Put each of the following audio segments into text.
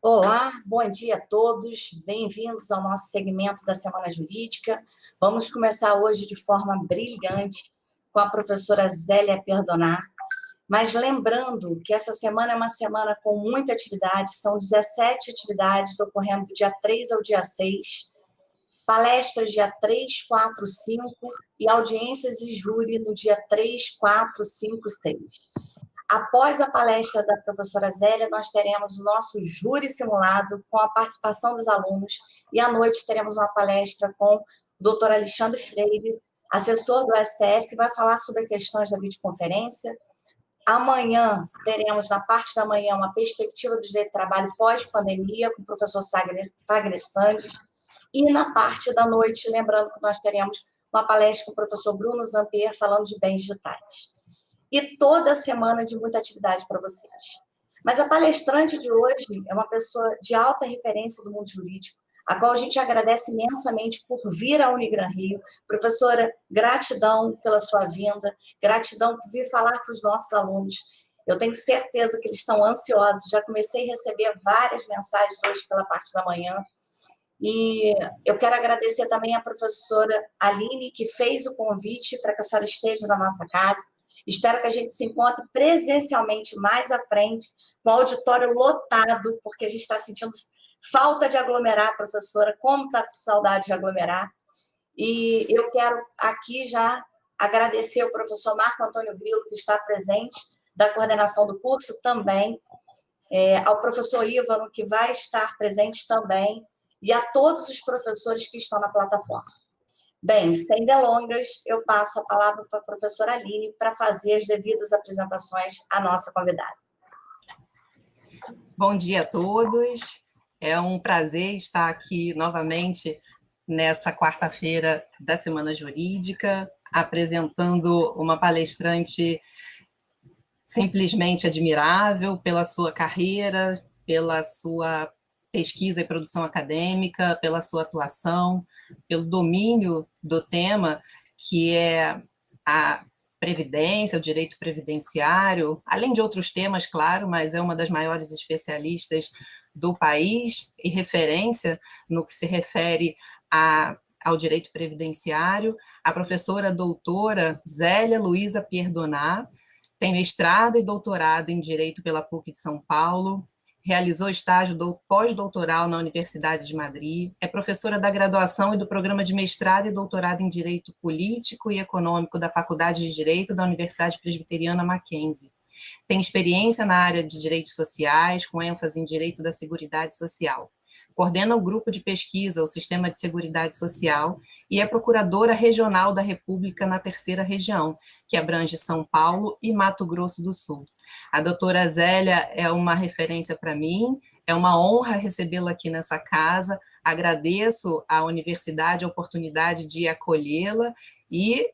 Olá, bom dia a todos, bem-vindos ao nosso segmento da Semana Jurídica. Vamos começar hoje de forma brilhante com a professora Zélia Perdonar, mas lembrando que essa semana é uma semana com muita atividade, são 17 atividades ocorrendo do dia 3 ao dia 6, palestras dia 3, 4, 5 e audiências e júri no dia 3, 4, 5, 6. Após a palestra da professora Zélia, nós teremos o nosso júri simulado com a participação dos alunos e à noite teremos uma palestra com o doutor Alexandre Freire, assessor do STF, que vai falar sobre questões da videoconferência. Amanhã teremos, na parte da manhã, uma perspectiva do direito do trabalho pós-pandemia com o professor Wagner Sandes. E na parte da noite, lembrando que nós teremos uma palestra com o professor Bruno Zampier falando de bens digitais. E toda semana de muita atividade para vocês. Mas a palestrante de hoje é uma pessoa de alta referência do mundo jurídico, a qual a gente agradece imensamente por vir à Unigran Rio. Professora, gratidão pela sua vinda, gratidão por vir falar com os nossos alunos. Eu tenho certeza que eles estão ansiosos, já comecei a receber várias mensagens hoje pela parte da manhã. E eu quero agradecer também à professora Aline, que fez o convite para que a senhora esteja na nossa casa. Espero que a gente se encontre presencialmente mais à frente, com o auditório lotado, porque a gente está sentindo falta de aglomerar, professora, como está com saudade de aglomerar. E eu quero aqui já agradecer ao professor Marco Antônio Grilo, que está presente, da coordenação do curso também, ao professor Ívano, que vai estar presente também, e a todos os professores que estão na plataforma. Bem, sem delongas, eu passo a palavra para a professora Aline para fazer as devidas apresentações à nossa convidada. Bom dia a todos, é um prazer estar aqui novamente nessa quarta-feira da Semana Jurídica, apresentando uma palestrante simplesmente admirável pela sua carreira, pela sua pesquisa e produção acadêmica, pela sua atuação, pelo domínio do tema, que é a previdência, o direito previdenciário, além de outros temas, claro, mas é uma das maiores especialistas do país e referência no que se refere ao direito previdenciário. A professora doutora Zélia Luísa Perdonar tem mestrado e doutorado em Direito pela PUC de São Paulo, realizou estágio pós-doutoral na Universidade de Madrid, é professora da graduação e do programa de mestrado e doutorado em Direito Político e Econômico da Faculdade de Direito da Universidade Presbiteriana Mackenzie. Tem experiência na área de direitos sociais, com ênfase em direito da Seguridade Social. Coordena o grupo de pesquisa, o Sistema de Seguridade Social, e é procuradora regional da República na Terceira Região, que abrange São Paulo e Mato Grosso do Sul. A doutora Zélia é uma referência para mim, é uma honra recebê-la aqui nessa casa, agradeço à universidade a oportunidade de acolhê-la e,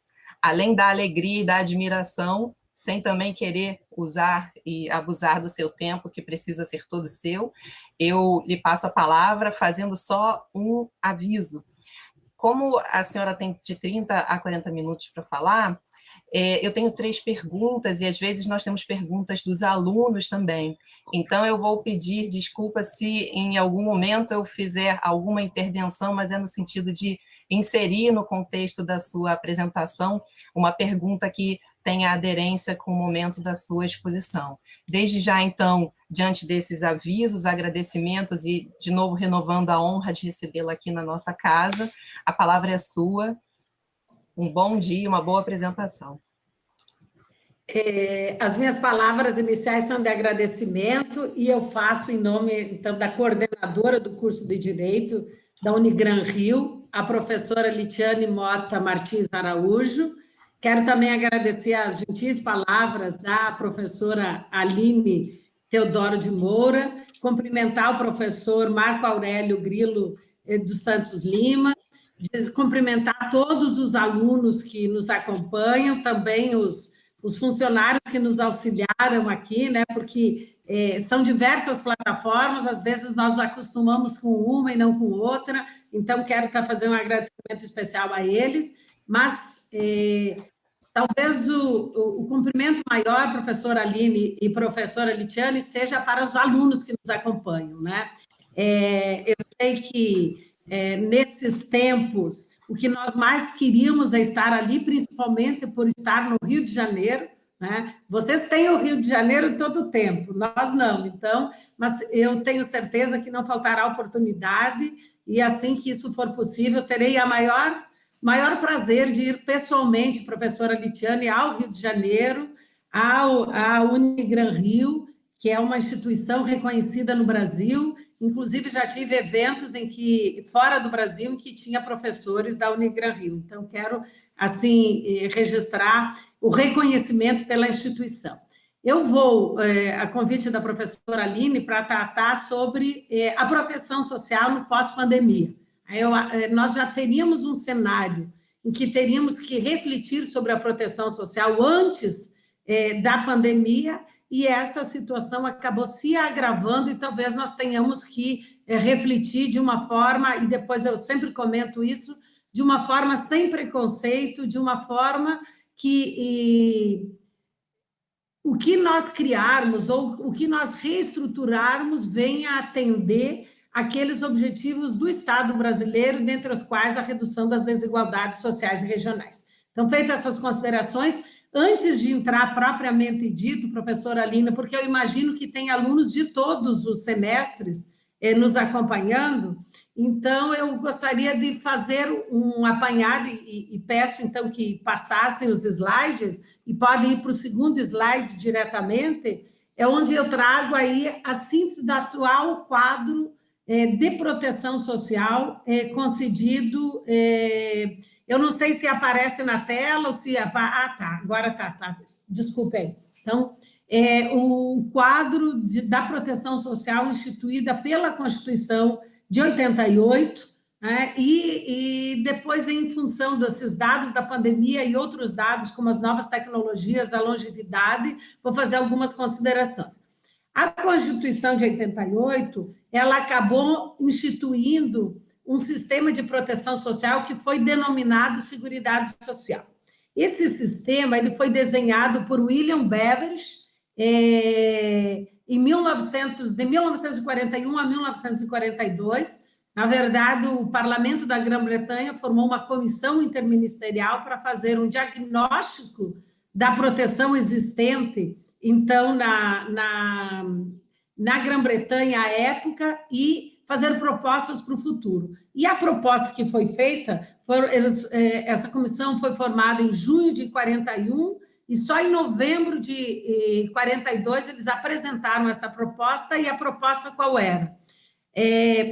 além da alegria e da admiração, sem também querer usar e abusar do seu tempo, que precisa ser todo seu, eu lhe passo a palavra fazendo só um aviso. Como a senhora tem de 30 a 40 minutos para falar, eu tenho 3 perguntas, e às vezes nós temos perguntas dos alunos também. Então, eu vou pedir desculpa se em algum momento eu fizer alguma intervenção, mas é no sentido de inserir no contexto da sua apresentação uma pergunta que tenha aderência com o momento da sua exposição. Desde já, então, diante desses avisos, agradecimentos e, de novo, renovando a honra de recebê-la aqui na nossa casa, a palavra é sua. Um bom dia, uma boa apresentação. As minhas palavras iniciais são de agradecimento e eu faço em nome, então, da coordenadora do curso de Direito da Unigran Rio, a professora Litiane Mota Martins Araújo. Quero também agradecer as gentis palavras da professora Aline Teodoro de Moura, cumprimentar o professor Marco Aurélio Grilo dos Santos Lima, cumprimentar todos os alunos que nos acompanham, também os funcionários que nos auxiliaram aqui, né, porque são diversas plataformas, às vezes nós acostumamos com uma e não com outra, então quero fazer um agradecimento especial a eles, mas talvez o cumprimento maior, professora Aline e professora Litiane, seja para os alunos que nos acompanham, né? Eu sei que nesses tempos, o que nós mais queríamos é estar ali, principalmente por estar no Rio de Janeiro, né? Vocês têm o Rio de Janeiro todo o tempo, nós não, então, mas eu tenho certeza que não faltará oportunidade, e assim que isso for possível, terei a maior prazer de ir pessoalmente, professora Litiane, ao Rio de Janeiro, à Unigran Rio, que é uma instituição reconhecida no Brasil. Inclusive, já tive eventos fora do Brasil, em que tinha professores da Unigran Rio. Então, quero, assim, registrar o reconhecimento pela instituição. Eu vou, a convite da professora Aline, para tratar sobre a proteção social no pós-pandemia. Nós já teríamos um cenário em que teríamos que refletir sobre a proteção social antes da pandemia, e essa situação acabou se agravando, e talvez nós tenhamos que refletir de uma forma, e depois eu sempre comento isso, de uma forma sem preconceito, de uma forma que o que nós criarmos ou o que nós reestruturarmos venha atender aqueles objetivos do Estado brasileiro, dentre os quais a redução das desigualdades sociais e regionais. Então, feitas essas considerações, antes de entrar propriamente dito, professora Alina, porque eu imagino que tem alunos de todos os semestres nos acompanhando, então eu gostaria de fazer um apanhado e peço então que passassem os slides, e podem ir para o segundo slide diretamente, onde eu trago aí a síntese do atual quadro de proteção social concedido. Eu não sei se aparece na tela ou se... tá, agora tá, desculpe aí. Então, o quadro da proteção social instituída pela Constituição de 88, né, e depois, em função desses dados da pandemia e outros dados, como as novas tecnologias, a longevidade, vou fazer algumas considerações. A Constituição de 88, ela acabou instituindo um sistema de proteção social que foi denominado Seguridade Social. Esse sistema ele foi desenhado por William Beveridge de 1941 a 1942. Na verdade, o Parlamento da Grã-Bretanha formou uma comissão interministerial para fazer um diagnóstico da proteção existente, então, na Grã-Bretanha à época, e fazer propostas para o futuro. E a proposta que foi feita, essa comissão foi formada em junho de 41, e só em novembro de 42 eles apresentaram essa proposta, e a proposta qual era?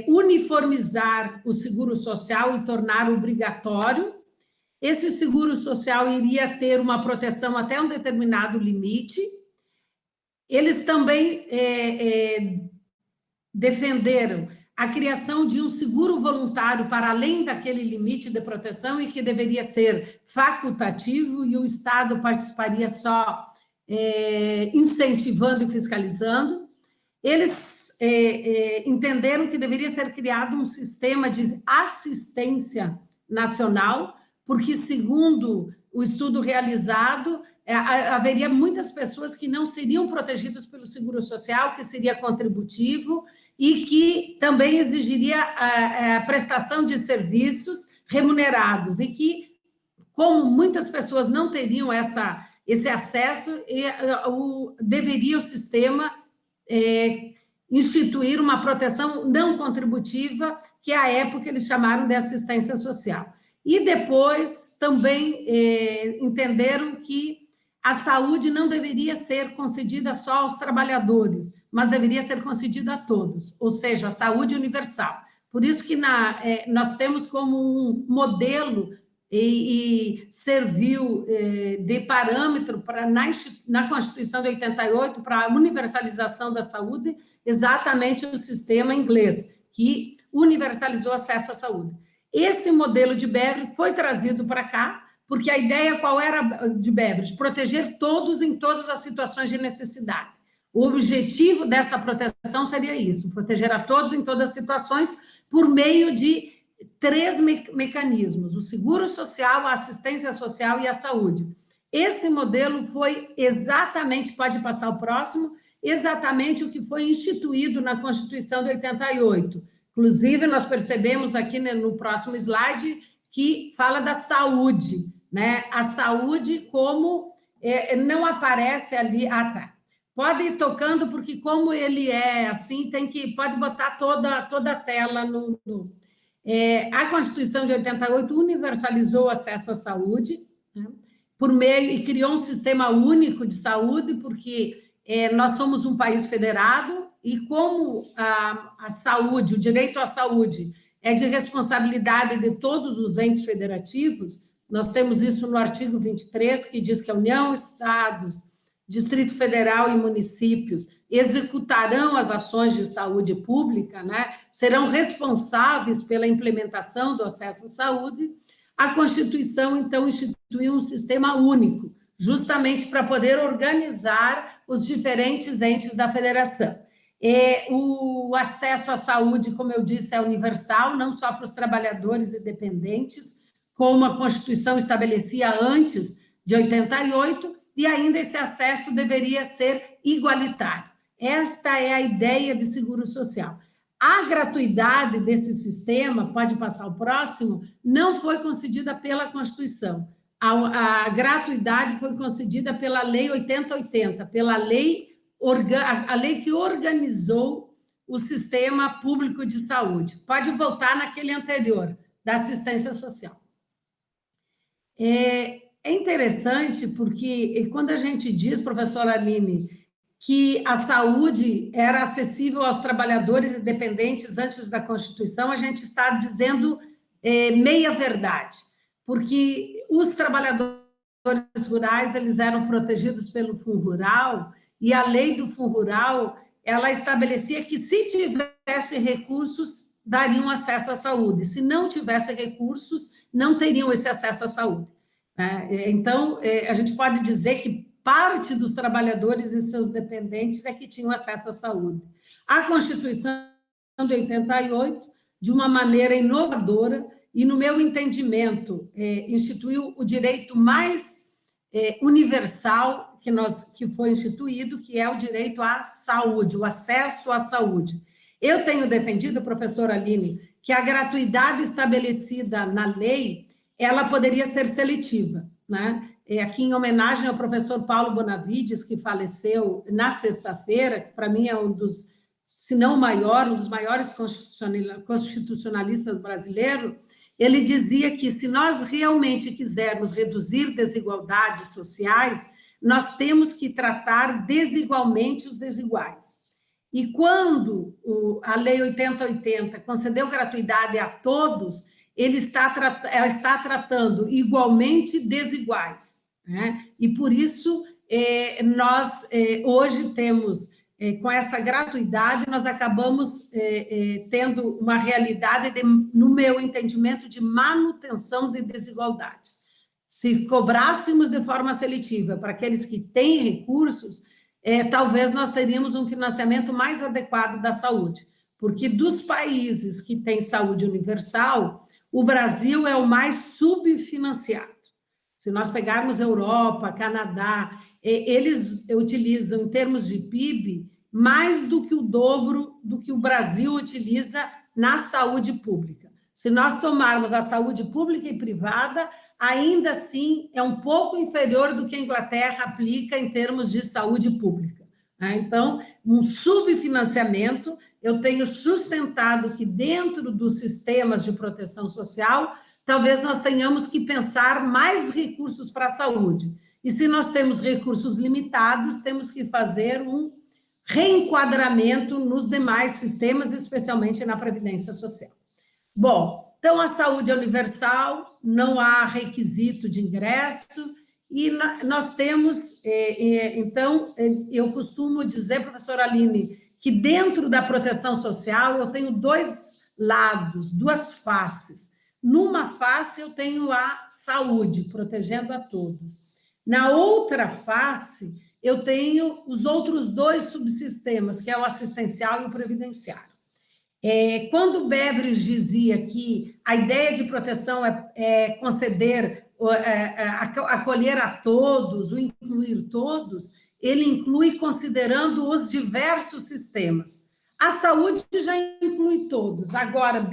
Uniformizar o seguro social e tornar obrigatório. Esse seguro social iria ter uma proteção até um determinado limite. Eles também defenderam a criação de um seguro voluntário para além daquele limite de proteção e que deveria ser facultativo, e o Estado participaria só incentivando e fiscalizando. Eles entenderam que deveria ser criado um sistema de assistência nacional, porque, segundo o estudo realizado, haveria muitas pessoas que não seriam protegidas pelo seguro social, que seria contributivo e que também exigiria a prestação de serviços remunerados, e que, como muitas pessoas não teriam esse acesso, deveria o sistema instituir uma proteção não contributiva, que à época eles chamaram de assistência social. E depois também entenderam que a saúde não deveria ser concedida só aos trabalhadores, mas deveria ser concedida a todos, ou seja, a saúde universal. Por isso que nós temos como um modelo e serviu de parâmetro na Constituição de 88 para a universalização da saúde, exatamente o sistema inglês, que universalizou o acesso à saúde. Esse modelo de Beveridge foi trazido para cá, porque a ideia qual era de Beveridge? Proteger todos em todas as situações de necessidade. O objetivo dessa proteção seria isso, proteger a todos em todas as situações por meio de 3 mecanismos: o seguro social, a assistência social e a saúde. esse modelo foi exatamente, pode passar o próximo, exatamente o que foi instituído na Constituição de 88. Inclusive, nós percebemos aqui no próximo slide que fala da saúde, né? A saúde como não aparece ali. Ah, tá. Pode ir tocando, porque como ele é assim, pode botar toda a tela a Constituição de 88 universalizou o acesso à saúde, né, por meio e criou um sistema único de saúde, porque nós somos um país federado e como a saúde, o direito à saúde é de responsabilidade de todos os entes federativos, nós temos isso no artigo 23, que diz que a União, Estados, Distrito Federal e municípios executarão as ações de saúde pública, né? Serão responsáveis pela implementação do acesso à saúde. A Constituição, então, instituiu um sistema único, justamente para poder organizar os diferentes entes da federação. O acesso à saúde, como eu disse, é universal, não só para os trabalhadores e dependentes, como a Constituição estabelecia antes de 88, e ainda esse acesso deveria ser igualitário. Esta é a ideia de seguro social. A gratuidade desse sistema, pode passar o próximo, não foi concedida pela Constituição. A gratuidade foi concedida pela Lei 8080, pela lei, a lei que organizou o sistema público de saúde. Pode voltar naquele anterior, da assistência social. É interessante porque quando a gente diz, professora Aline, que a saúde era acessível aos trabalhadores e dependentes antes da Constituição, a gente está dizendo meia-verdade, porque os trabalhadores rurais eles eram protegidos pelo Fundo Rural, e a lei do Fundo Rural ela estabelecia que, se tivesse recursos, dariam acesso à saúde. Se não tivesse recursos, não teriam esse acesso à saúde. Então, a gente pode dizer que parte dos trabalhadores e seus dependentes é que tinham acesso à saúde. A Constituição de 88, de uma maneira inovadora, e, no meu entendimento, instituiu o direito mais universal que foi instituído, que é o direito à saúde, o acesso à saúde. Eu tenho defendido, professora Aline, que a gratuidade estabelecida na lei, ela poderia ser seletiva, né? Aqui em homenagem ao professor Paulo Bonavides, que faleceu na sexta-feira, que para mim é um dos, se não o maior, um dos maiores constitucionalistas brasileiros, ele dizia que, se nós realmente quisermos reduzir desigualdades sociais, nós temos que tratar desigualmente os desiguais. E quando a Lei 8080 concedeu gratuidade a todos, ela está tratando igualmente desiguais, né? E, por isso, nós hoje temos, com essa gratuidade, nós acabamos tendo uma realidade, no meu entendimento, de manutenção de desigualdades. Se cobrássemos de forma seletiva para aqueles que têm recursos, talvez nós teríamos um financiamento mais adequado da saúde, porque dos países que têm saúde universal, o Brasil é o mais subfinanciado. Se nós pegarmos Europa, Canadá, eles utilizam, em termos de PIB, mais do que o dobro do que o Brasil utiliza na saúde pública. Se nós somarmos a saúde pública e privada, ainda assim é um pouco inferior do que a Inglaterra aplica em termos de saúde pública. Então, um subfinanciamento, eu tenho sustentado que, dentro dos sistemas de proteção social, talvez nós tenhamos que pensar mais recursos para a saúde. E, se nós temos recursos limitados, temos que fazer um reenquadramento nos demais sistemas, especialmente na Previdência Social. Bom, então, a saúde é universal, não há requisito de ingresso, e nós temos, então, eu costumo dizer, professora Aline, que dentro da proteção social eu tenho dois lados, duas faces. Numa face eu tenho a saúde, protegendo a todos. Na outra face eu tenho os outros dois subsistemas, que é o assistencial e o previdenciário. Quando Beveridge dizia que a ideia de proteção é conceder acolher a todos, o incluir todos, ele inclui considerando os diversos sistemas. A saúde já inclui todos. Agora,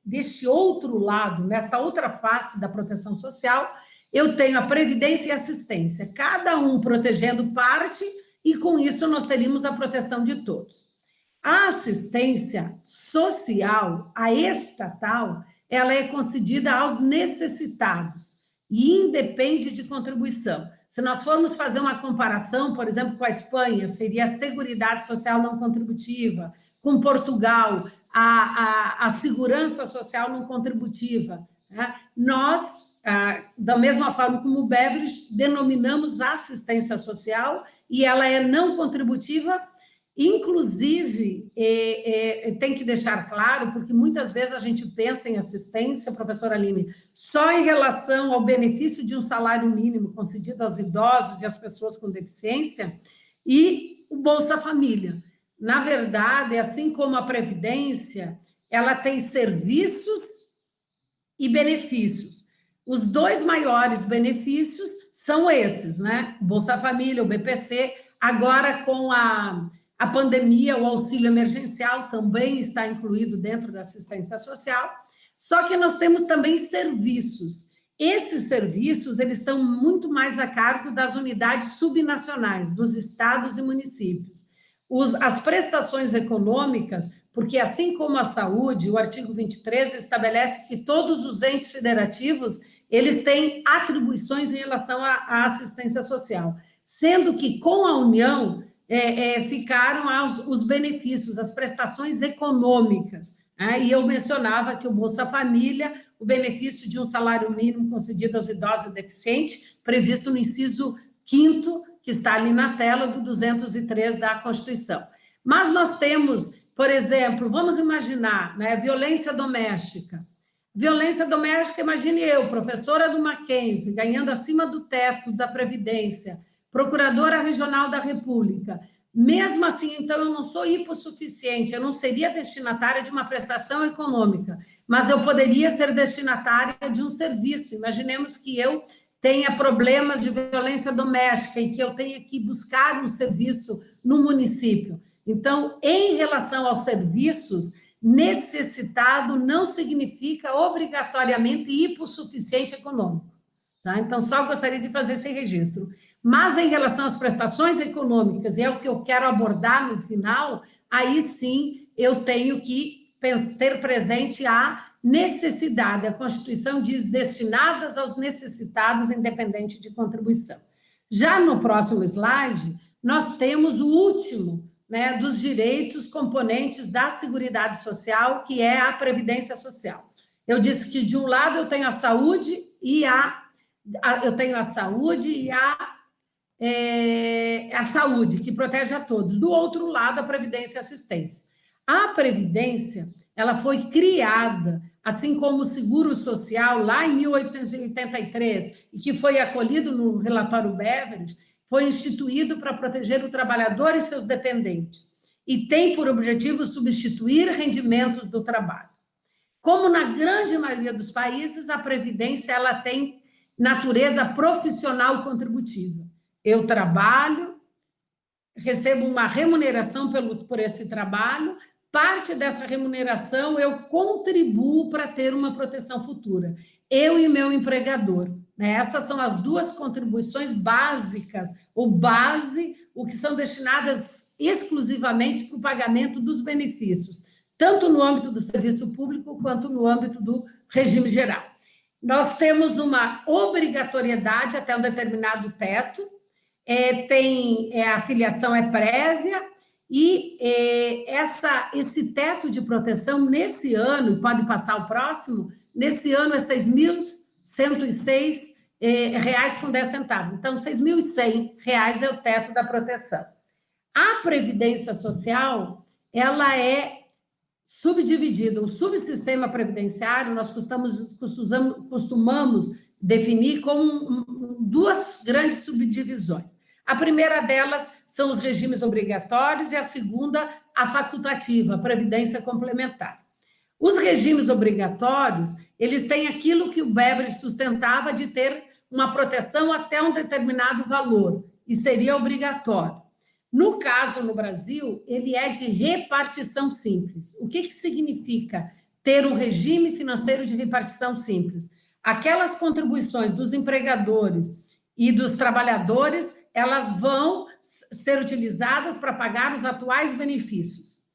deste outro lado, nesta outra face da proteção social, eu tenho a previdência e assistência, cada um protegendo parte, e com isso nós teríamos a proteção de todos. A assistência social, a estatal, ela é concedida aos necessitados e independe de contribuição. Se nós formos fazer uma comparação, por exemplo, com a Espanha, seria a Seguridade Social Não Contributiva, com Portugal, a Segurança Social Não Contributiva, né? Nós, da mesma forma como o Beveridge, denominamos assistência social e ela é não contributiva. Inclusive, tem que deixar claro, porque muitas vezes a gente pensa em assistência, professora Aline, só em relação ao benefício de um salário mínimo concedido aos idosos e às pessoas com deficiência, e o Bolsa Família. Na verdade, assim como a Previdência, ela tem serviços e benefícios. Os dois maiores benefícios são esses, né? Bolsa Família, o BPC, agora com a pandemia, o auxílio emergencial também está incluído dentro da assistência social, só que nós temos também serviços. Esses serviços, eles estão muito mais a cargo das unidades subnacionais, dos estados e municípios. As prestações econômicas, porque assim como a saúde, o artigo 23 estabelece que todos os entes federativos, eles têm atribuições em relação à assistência social, sendo que com a União, ficaram os benefícios, as prestações econômicas, né? E eu mencionava que o Bolsa Família, o benefício de um salário mínimo concedido aos idosos e deficientes, previsto no inciso 5º, que está ali na tela, do 203 da Constituição. Mas nós temos, por exemplo, vamos imaginar, né, violência doméstica. Violência doméstica, imagine eu, professora do Mackenzie, ganhando acima do teto da Previdência, procuradora regional da República. Mesmo assim, então, eu não sou hipossuficiente, eu não seria destinatária de uma prestação econômica, mas eu poderia ser destinatária de um serviço. Imaginemos que eu tenha problemas de violência doméstica e que eu tenha que buscar um serviço no município. Então, em relação aos serviços, necessitado não significa obrigatoriamente hipossuficiente econômico. Tá? Então, só gostaria de fazer esse registro. Mas, em relação às prestações econômicas, e é o que eu quero abordar no final, aí sim eu tenho que ter presente a necessidade. A Constituição diz destinadas aos necessitados, independente de contribuição. Já no próximo slide, nós temos o último, né, dos direitos componentes da Seguridade Social, que é a Previdência Social. Eu disse que, de um lado, eu tenho a saúde e a saúde, que protege a todos. Do outro lado, a Previdência e Assistência. A Previdência, ela foi criada, assim como o Seguro Social, lá em 1883, e que foi acolhido no relatório Beveridge, foi instituído para proteger o trabalhador e seus dependentes, e tem por objetivo substituir rendimentos do trabalho. Como na grande maioria dos países, a Previdência ela tem natureza profissional contributiva. Eu trabalho, recebo uma remuneração por esse trabalho, parte dessa remuneração eu contribuo para ter uma proteção futura. Eu e meu empregador. Né? Essas são as duas contribuições básicas, o que são destinadas exclusivamente para o pagamento dos benefícios, tanto no âmbito do serviço público quanto no âmbito do regime geral. Nós temos uma obrigatoriedade até um determinado teto, a filiação é prévia, e esse teto de proteção, nesse ano, e pode passar o próximo, nesse ano é R$ 6.106,10. Então, R$ 6.100 é o teto da proteção. A Previdência Social, ela é subdividida. O subsistema previdenciário, nós costumamos definir como duas grandes subdivisões. A primeira delas são os regimes obrigatórios e a segunda, a facultativa, a previdência complementar. Os regimes obrigatórios, eles têm aquilo que o Beveridge sustentava de ter uma proteção até um determinado valor, e seria obrigatório. No caso, no Brasil, ele é de repartição simples. O que significa ter um regime financeiro de repartição simples? Aquelas contribuições dos empregadores e dos trabalhadores, elas vão ser utilizadas para pagar os atuais benefícios.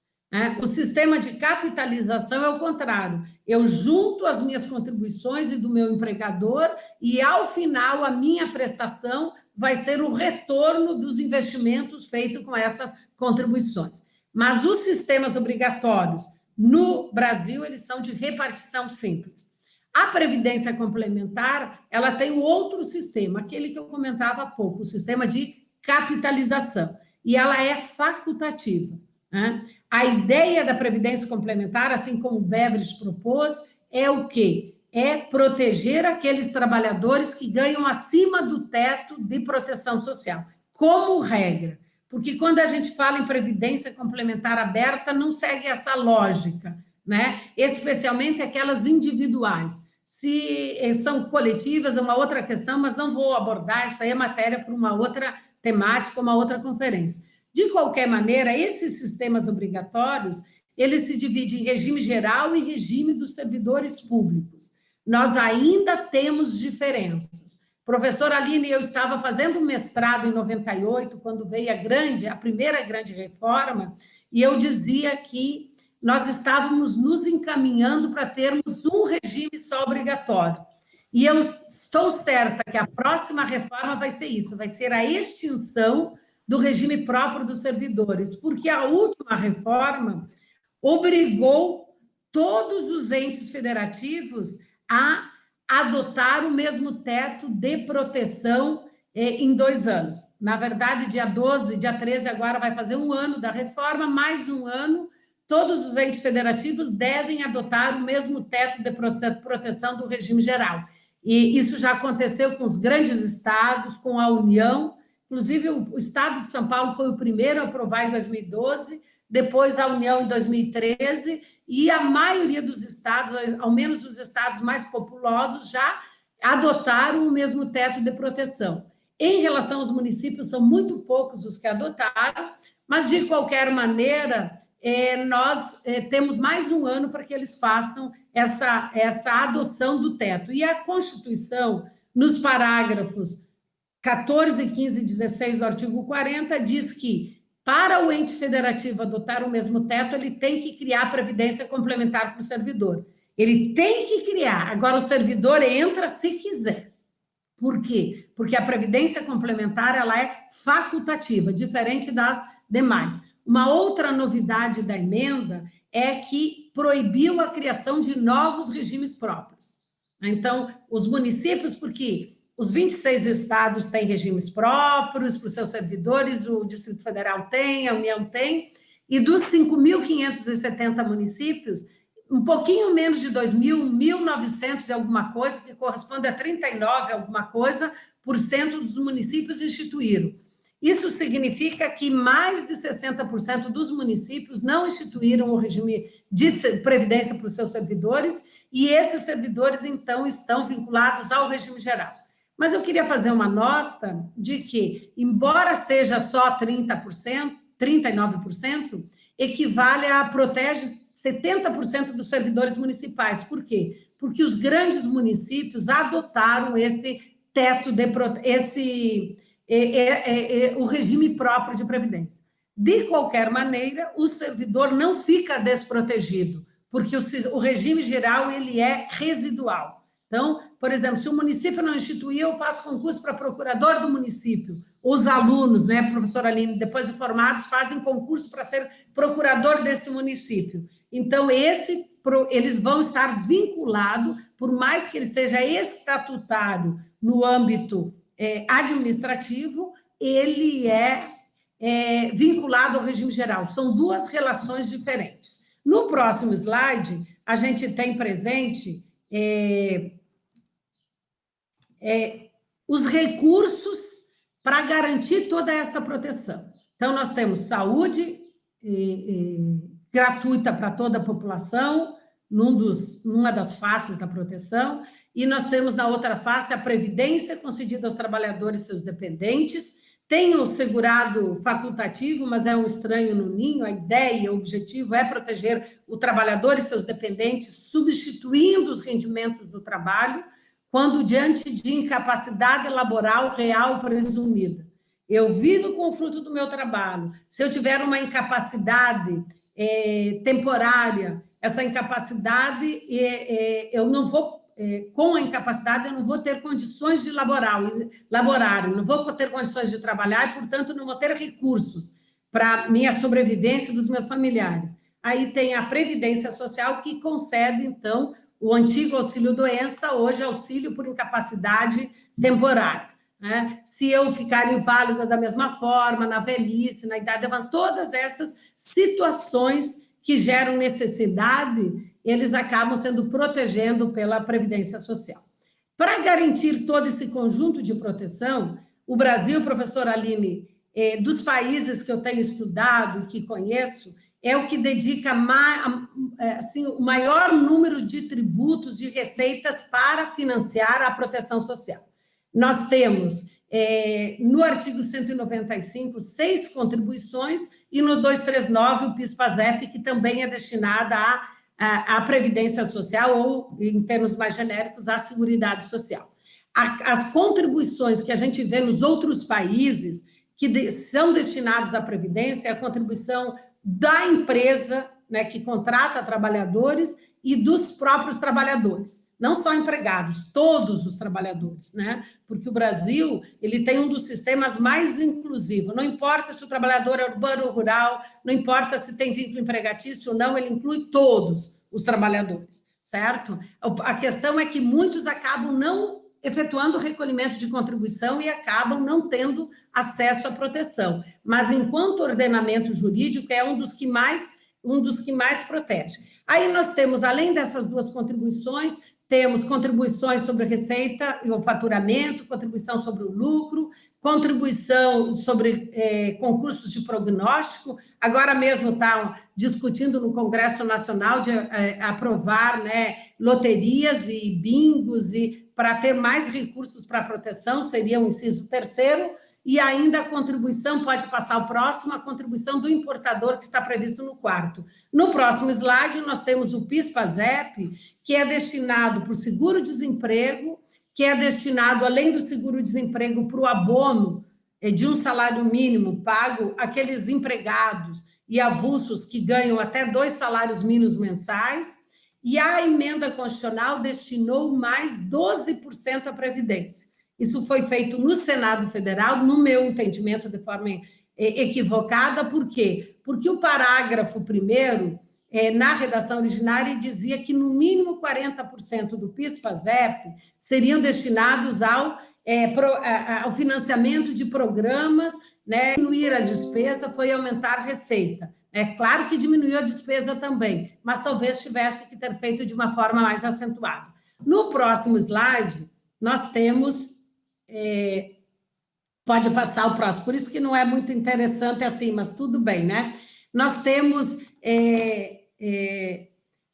O sistema de capitalização é o contrário. Eu junto as minhas contribuições e do meu empregador e, ao final, a minha prestação vai ser o retorno dos investimentos feitos com essas contribuições. Mas os sistemas obrigatórios, no Brasil, eles são de repartição simples. A Previdência Complementar, ela tem um outro sistema, aquele que eu comentava há pouco, o sistema de capitalização, e ela é facultativa. A ideia da Previdência Complementar, assim como o Beveridge propôs, é o quê? É proteger aqueles trabalhadores que ganham acima do teto de proteção social, como regra. Porque quando a gente fala em Previdência Complementar aberta, não segue essa lógica, especialmente aquelas individuais. Se são coletivas, é uma outra questão, mas não vou abordar, isso aí é matéria para uma outra temática, uma outra conferência. De qualquer maneira, esses sistemas obrigatórios, eles se dividem em regime geral e regime dos servidores públicos. Nós ainda temos diferenças. Professora Aline, eu estava fazendo mestrado em 98, quando veio a primeira grande reforma, e eu dizia que nós estávamos nos encaminhando para termos um regime só obrigatório. E eu estou certa que a próxima reforma vai ser isso, vai ser a extinção do regime próprio dos servidores, porque a última reforma obrigou todos os entes federativos a adotar o mesmo teto de proteção em 2 anos. Na verdade, dia 12, dia 13, agora vai fazer 1 ano da reforma, mais 1 ano, todos os entes federativos devem adotar o mesmo teto de proteção do regime geral. E isso já aconteceu com os grandes estados, com a União. Inclusive, o Estado de São Paulo foi o primeiro a aprovar em 2012, depois a União em 2013, e a maioria dos estados, ao menos os estados mais populosos, já adotaram o mesmo teto de proteção. Em relação aos municípios, são muito poucos os que adotaram, mas, de qualquer maneira, nós temos mais 1 ano para que eles façam essa adoção do teto. E a Constituição, nos parágrafos 14, 15 e 16 do artigo 40, diz que, para o ente federativo adotar o mesmo teto, ele tem que criar a previdência complementar para o servidor. Ele tem que criar. Agora, o servidor entra se quiser. Por quê? Porque a previdência complementar ela é facultativa, diferente das demais. Uma outra novidade da emenda é que proibiu a criação de novos regimes próprios. Então, os municípios, porque os 26 estados têm regimes próprios para os seus servidores, o Distrito Federal tem, a União tem, e dos 5.570 municípios, um pouquinho menos de 2.000, 1.900 e alguma coisa, que corresponde a 39 alguma coisa, por cento dos municípios instituíram. Isso significa que mais de 60% dos municípios não instituíram o regime de previdência para os seus servidores, e esses servidores, então, estão vinculados ao regime geral. Mas eu queria fazer uma nota de que, embora seja só 30%, 39%, equivale a protege 70% dos servidores municipais. Por quê? Porque os grandes municípios adotaram esse teto, o regime próprio de previdência. De qualquer maneira, o servidor não fica desprotegido, porque o regime geral ele é residual. Então, por exemplo, se o município não instituir, eu faço concurso para procurador do município. Os alunos, professora Aline, depois de formados, fazem concurso para ser procurador desse município. Então, eles vão estar vinculados, por mais que ele seja estatutário no âmbito administrativo, ele é vinculado ao regime geral. São 2 relações diferentes. No próximo slide, a gente tem presente os recursos para garantir toda essa proteção. Então, nós temos saúde gratuita para toda a população, numa das faces da proteção, e nós temos na outra face a previdência concedida aos trabalhadores e seus dependentes. Tem o segurado facultativo, mas é um estranho no ninho. A ideia, o objetivo é proteger o trabalhador e seus dependentes, substituindo os rendimentos do trabalho, quando diante de incapacidade laboral real presumida. Eu vivo com o fruto do meu trabalho. Se eu tiver uma incapacidade temporária, essa incapacidade, eu não vou, com a incapacidade, eu não vou ter condições de laborar, eu não vou ter condições de trabalhar e, portanto, não vou ter recursos para minha sobrevivência dos meus familiares. Aí tem a Previdência Social, que concede, então, o antigo auxílio-doença, hoje auxílio por incapacidade temporária. Né? Se eu ficar inválida da mesma forma, na velhice, na idade avançada, todas essas situações que geram necessidade, eles acabam sendo protegendo pela Previdência Social. Para garantir todo esse conjunto de proteção, o Brasil, professora Aline, dos países que eu tenho estudado e que conheço, é o que dedica assim, o maior número de tributos, de receitas para financiar a proteção social. Nós temos, no artigo 195, 6 contribuições, e no 239, o PIS/PASEP, que também é destinada à Previdência Social, ou, em termos mais genéricos, à Seguridade Social. As contribuições que a gente vê nos outros países, que são destinados à Previdência, é a contribuição da empresa, né, que contrata trabalhadores, e dos próprios trabalhadores. Não só empregados, todos os trabalhadores, né? Porque o Brasil, ele tem um dos sistemas mais inclusivos. Não importa se o trabalhador é urbano ou rural, não importa se tem vínculo empregatício ou não, ele inclui todos os trabalhadores, certo? A questão é que muitos acabam não efetuando o recolhimento de contribuição e acabam não tendo acesso à proteção. Mas, enquanto ordenamento jurídico, é um dos que mais protege. Aí nós temos, além dessas 2 contribuições, temos contribuições sobre receita e o faturamento, contribuição sobre o lucro, contribuição sobre concursos de prognóstico. Agora mesmo estão discutindo no Congresso Nacional de aprovar, né, loterias e bingos, e para ter mais recursos para a proteção, seria o inciso 3º, e ainda a contribuição, pode passar ao próximo, a contribuição do importador, que está previsto no 4º. No próximo slide, nós temos o PIS/PASEP, que é destinado para o seguro-desemprego, que é destinado, além do seguro-desemprego, para o abono de um salário mínimo pago àqueles empregados e avulsos que ganham até 2 salários mínimos mensais, e a emenda constitucional destinou mais 12% à Previdência. Isso foi feito no Senado Federal, no meu entendimento, de forma equivocada. Por quê? Porque o parágrafo 1º, na redação originária, dizia que no mínimo 40% do PIS/PASEP seriam destinados ao financiamento de programas, né? Diminuir a despesa foi aumentar a receita. É claro que diminuiu a despesa também, mas talvez tivesse que ter feito de uma forma mais acentuada. No próximo slide, nós temos... pode passar o próximo, por isso que não é muito interessante assim, mas tudo bem, né? Nós temos,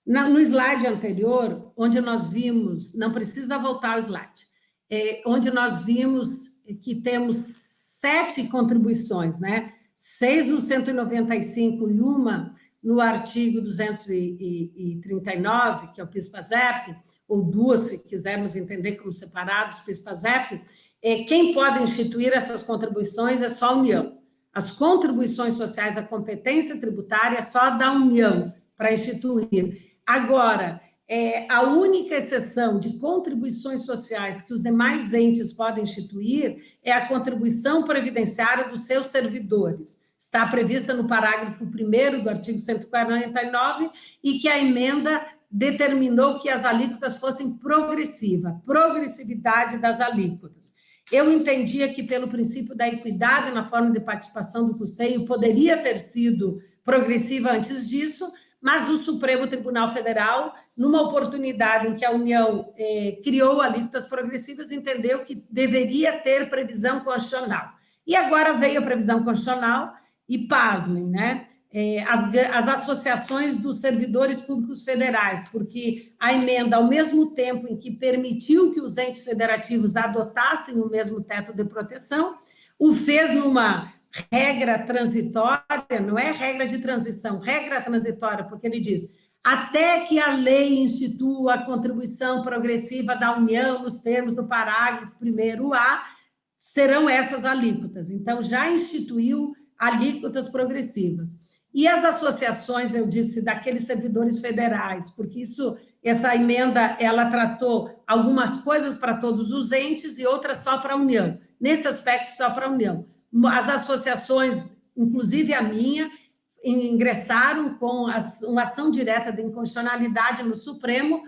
no slide anterior, onde nós vimos, não precisa voltar ao slide, onde nós vimos que temos 7 contribuições, né? 6 no 195 e uma no artigo 239, que é o PIS/PASEP, ou 2, se quisermos entender como separados, PIS/PASEP. Quem pode instituir essas contribuições é só a União. As contribuições sociais, a competência tributária é só da União para instituir. Agora, a única exceção de contribuições sociais que os demais entes podem instituir é a contribuição previdenciária dos seus servidores. Está prevista no parágrafo 1º do artigo 149, e que a emenda determinou que as alíquotas fossem progressividade das alíquotas. Eu entendia que, pelo princípio da equidade na forma de participação do custeio, poderia ter sido progressiva antes disso, mas o Supremo Tribunal Federal, numa oportunidade em que a União criou alíquotas progressivas, entendeu que deveria ter previsão constitucional. E agora veio a previsão constitucional e, pasmem, né? as associações dos servidores públicos federais, porque a emenda, ao mesmo tempo em que permitiu que os entes federativos adotassem o mesmo teto de proteção, o fez numa regra transitória, não é regra de transição, regra transitória, porque ele diz, até que a lei institua a contribuição progressiva da União nos termos do parágrafo 1º-A, serão essas alíquotas. Então, já instituiu alíquotas progressivas. E as associações, eu disse, daqueles servidores federais, porque essa emenda, ela tratou algumas coisas para todos os entes e outras só para a União. Nesse aspecto, só para a União. As associações, inclusive a minha, ingressaram com uma ação direta de inconstitucionalidade no Supremo,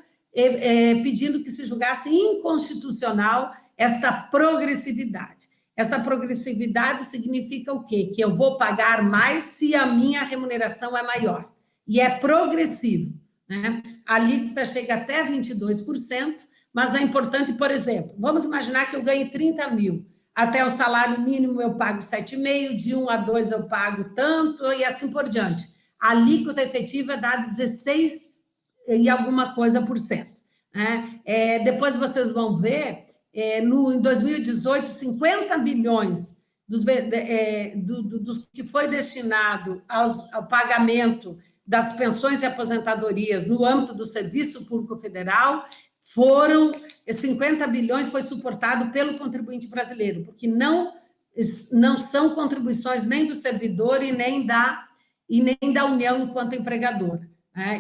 pedindo que se julgasse inconstitucional essa progressividade. Essa progressividade significa o quê? Que eu vou pagar mais se a minha remuneração é maior. E é progressivo, né? A alíquota chega até 22%, mas é importante, por exemplo, vamos imaginar que eu ganhe 30 mil. Até o salário mínimo eu pago 7,5%, de 1 a 2 eu pago tanto, e assim por diante. A alíquota efetiva dá 16 e alguma coisa por cento, né? Depois vocês vão ver, em 2018, 50 bilhões dos que foi destinado ao pagamento das pensões e aposentadorias no âmbito do Serviço Público Federal, 50 bilhões foi suportado pelo contribuinte brasileiro, porque não são contribuições nem do servidor e nem da União enquanto empregador.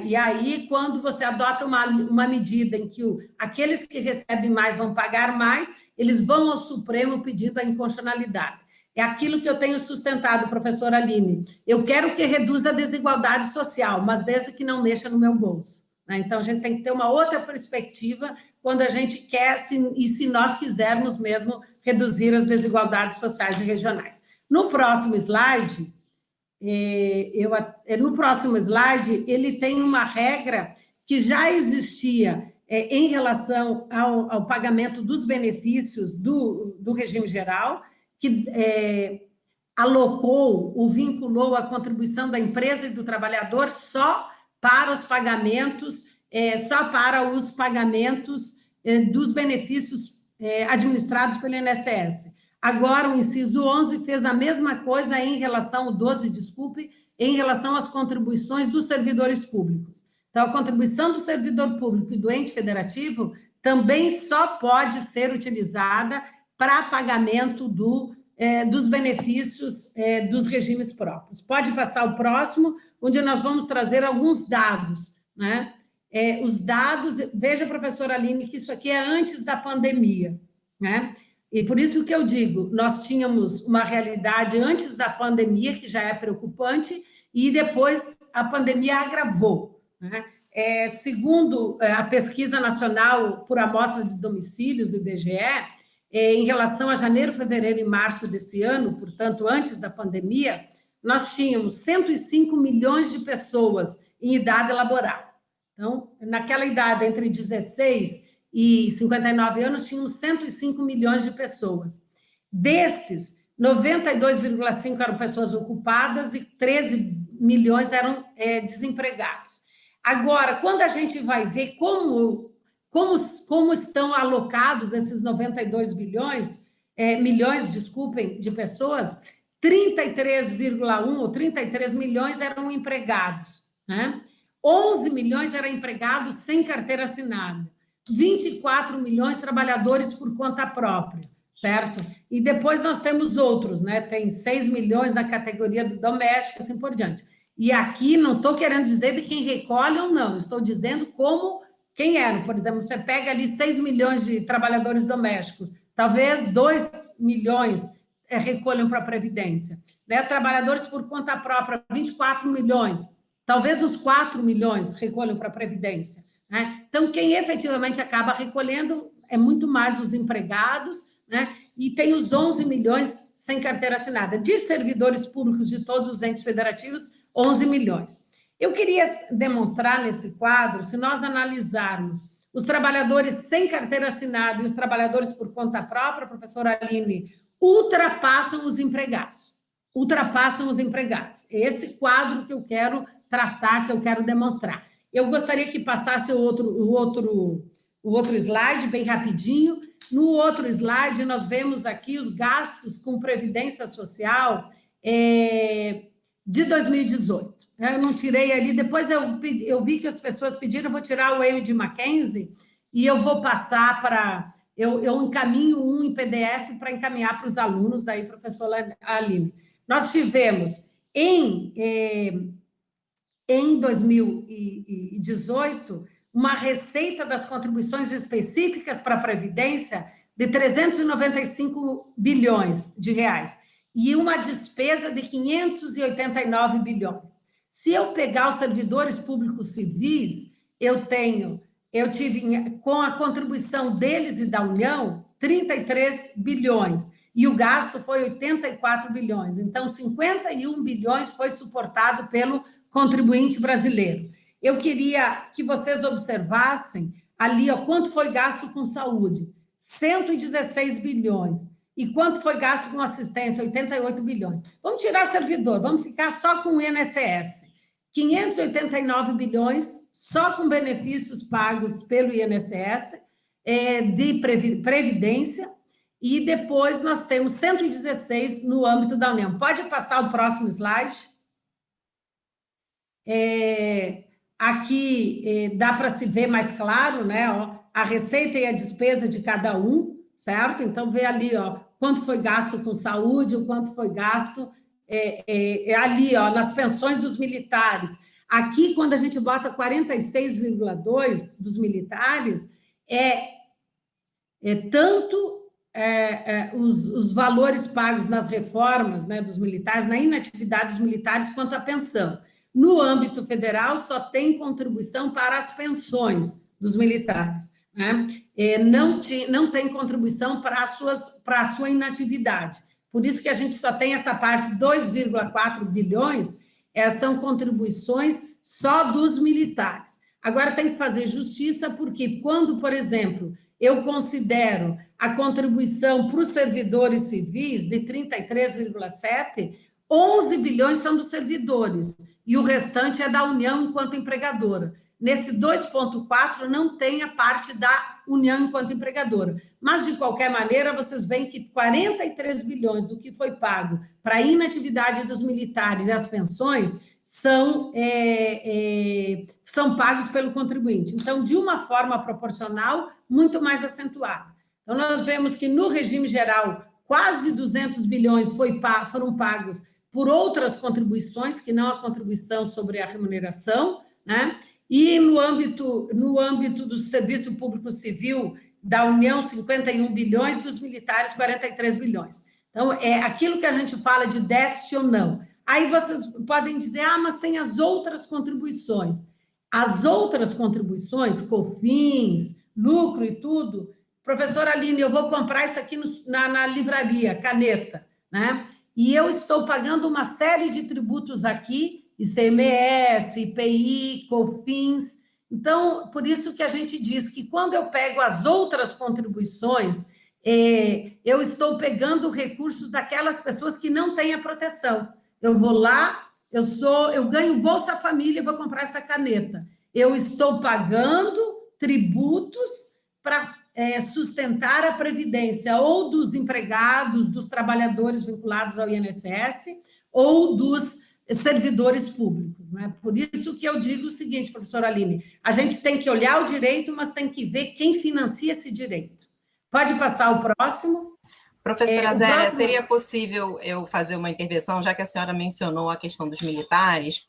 E aí, quando você adota uma medida em que aqueles que recebem mais vão pagar mais, eles vão ao Supremo pedindo a inconstitucionalidade. É aquilo que eu tenho sustentado, professora Aline. Eu quero que reduza a desigualdade social, mas desde que não mexa no meu bolso. Então, a gente tem que ter uma outra perspectiva quando a gente quer, se nós quisermos mesmo reduzir as desigualdades sociais e regionais. No próximo slide, ele tem uma regra que já existia em relação ao pagamento dos benefícios do regime geral, que vinculou a contribuição da empresa e do trabalhador só para os pagamentos dos benefícios administrados pelo INSS. Agora, o inciso 11 fez a mesma coisa em relação às contribuições dos servidores públicos. Então, a contribuição do servidor público e do ente federativo também só pode ser utilizada para pagamento dos benefícios dos regimes próprios. Pode passar o próximo, onde nós vamos trazer alguns dados, né? Os dados, veja, professora Aline, que isso aqui é antes da pandemia, né? E por isso que eu digo, nós tínhamos uma realidade antes da pandemia, que já é preocupante, e depois a pandemia agravou, né? Segundo a pesquisa nacional por amostra de domicílios do IBGE, em relação a janeiro, fevereiro e março desse ano, portanto, antes da pandemia, nós tínhamos 105 milhões de pessoas em idade laboral. Então, naquela idade, entre 16 e 59 anos, tínhamos 105 milhões de pessoas. Desses, 92,5 eram pessoas ocupadas e 13 milhões eram desempregados. Agora, quando a gente vai ver como estão alocados esses 92 milhões de pessoas, 33,1 ou 33 milhões eram empregados, né? 11 milhões eram empregados sem carteira assinada, 24 milhões trabalhadores por conta própria, certo? E depois nós temos outros, né? Tem 6 milhões na categoria do doméstico, assim por diante. E aqui não estou querendo dizer de quem recolhe ou não, estou dizendo quem eram. Por exemplo, você pega ali 6 milhões de trabalhadores domésticos, talvez 2 milhões recolham para a Previdência, né? Trabalhadores por conta própria, 24 milhões, talvez os 4 milhões recolham para a Previdência, né? Então, quem efetivamente acaba recolhendo é muito mais os empregados, né? E tem os 11 milhões sem carteira assinada. De servidores públicos de todos os entes federativos, 11 milhões. Eu queria demonstrar nesse quadro, se nós analisarmos os trabalhadores sem carteira assinada e os trabalhadores por conta própria, professora Aline, ultrapassam os empregados, ultrapassam os empregados. Esse quadro que eu quero tratar, que eu quero demonstrar. Eu gostaria que passasse o outro slide, bem rapidinho. No outro slide, nós vemos aqui os gastos com Previdência Social de 2018. Eu não tirei ali, depois eu vi que as pessoas pediram, eu vou tirar o Wayne de Mackenzie e eu vou passar para... Eu encaminho um em PDF para encaminhar para os alunos, daí, professora Aline. Nós tivemos, em 2018, uma receita das contribuições específicas para a Previdência de 395 bilhões de reais e uma despesa de 589 bilhões. Se eu pegar os servidores públicos civis, eu tive, com a contribuição deles e da União, 33 bilhões, e o gasto foi 84 bilhões. Então, 51 bilhões foi suportado pelo contribuinte brasileiro. Eu queria que vocês observassem ali, ó, quanto foi gasto com saúde, 116 bilhões. E quanto foi gasto com assistência, 88 bilhões. Vamos tirar o servidor, vamos ficar só com o INSS. 589 bilhões, só com benefícios pagos pelo INSS, de previdência, e depois nós temos 116 no âmbito da União. Pode passar o próximo slide. Aqui dá para se ver mais claro, né? Ó, a receita e a despesa de cada um, certo? Então, vê ali, ó, quanto foi gasto com saúde, o quanto foi gasto ali, ó, nas pensões dos militares. Aqui, quando a gente bota 46,2 dos militares, tanto os valores pagos nas reformas, né, dos militares, na inatividade dos militares, quanto a pensão. No âmbito federal, só tem contribuição para as pensões dos militares, né? Não tem contribuição para a sua inatividade. Por isso que a gente só tem essa parte, 2,4 bilhões, são contribuições só dos militares. Agora, tem que fazer justiça, porque quando, por exemplo, eu considero a contribuição para os servidores civis de 33,7, 11 bilhões são dos servidores, e o restante é da União enquanto empregadora. Nesse 2,4 não tem a parte da União enquanto empregadora. Mas, de qualquer maneira, vocês veem que 43 bilhões do que foi pago para a inatividade dos militares e as pensões são pagos pelo contribuinte. Então, de uma forma proporcional, muito mais acentuada. Então, nós vemos que no regime geral, quase 200 bilhões foram pagos por outras contribuições, que não a contribuição sobre a remuneração, né? E no âmbito do Serviço Público Civil da União, 51 bilhões, dos militares, 43 bilhões. Então, é aquilo que a gente fala de déficit ou não. Aí vocês podem dizer, mas tem as outras contribuições. As outras contribuições, COFINS, lucro e tudo, professora Aline, eu vou comprar isso aqui na livraria, caneta, né? E eu estou pagando uma série de tributos aqui, ICMS, IPI, COFINS. Então, por isso que a gente diz que quando eu pego as outras contribuições, eu estou pegando recursos daquelas pessoas que não têm a proteção. Eu vou lá, eu ganho Bolsa Família e vou comprar essa caneta. Eu estou pagando tributos para sustentar a previdência ou dos empregados, dos trabalhadores vinculados ao INSS ou dos servidores públicos, né? Por isso que eu digo o seguinte, professora Aline, a gente tem que olhar o direito, mas tem que ver quem financia esse direito. Pode passar o próximo. Professora Zélia, seria possível eu fazer uma intervenção, já que a senhora mencionou a questão dos militares?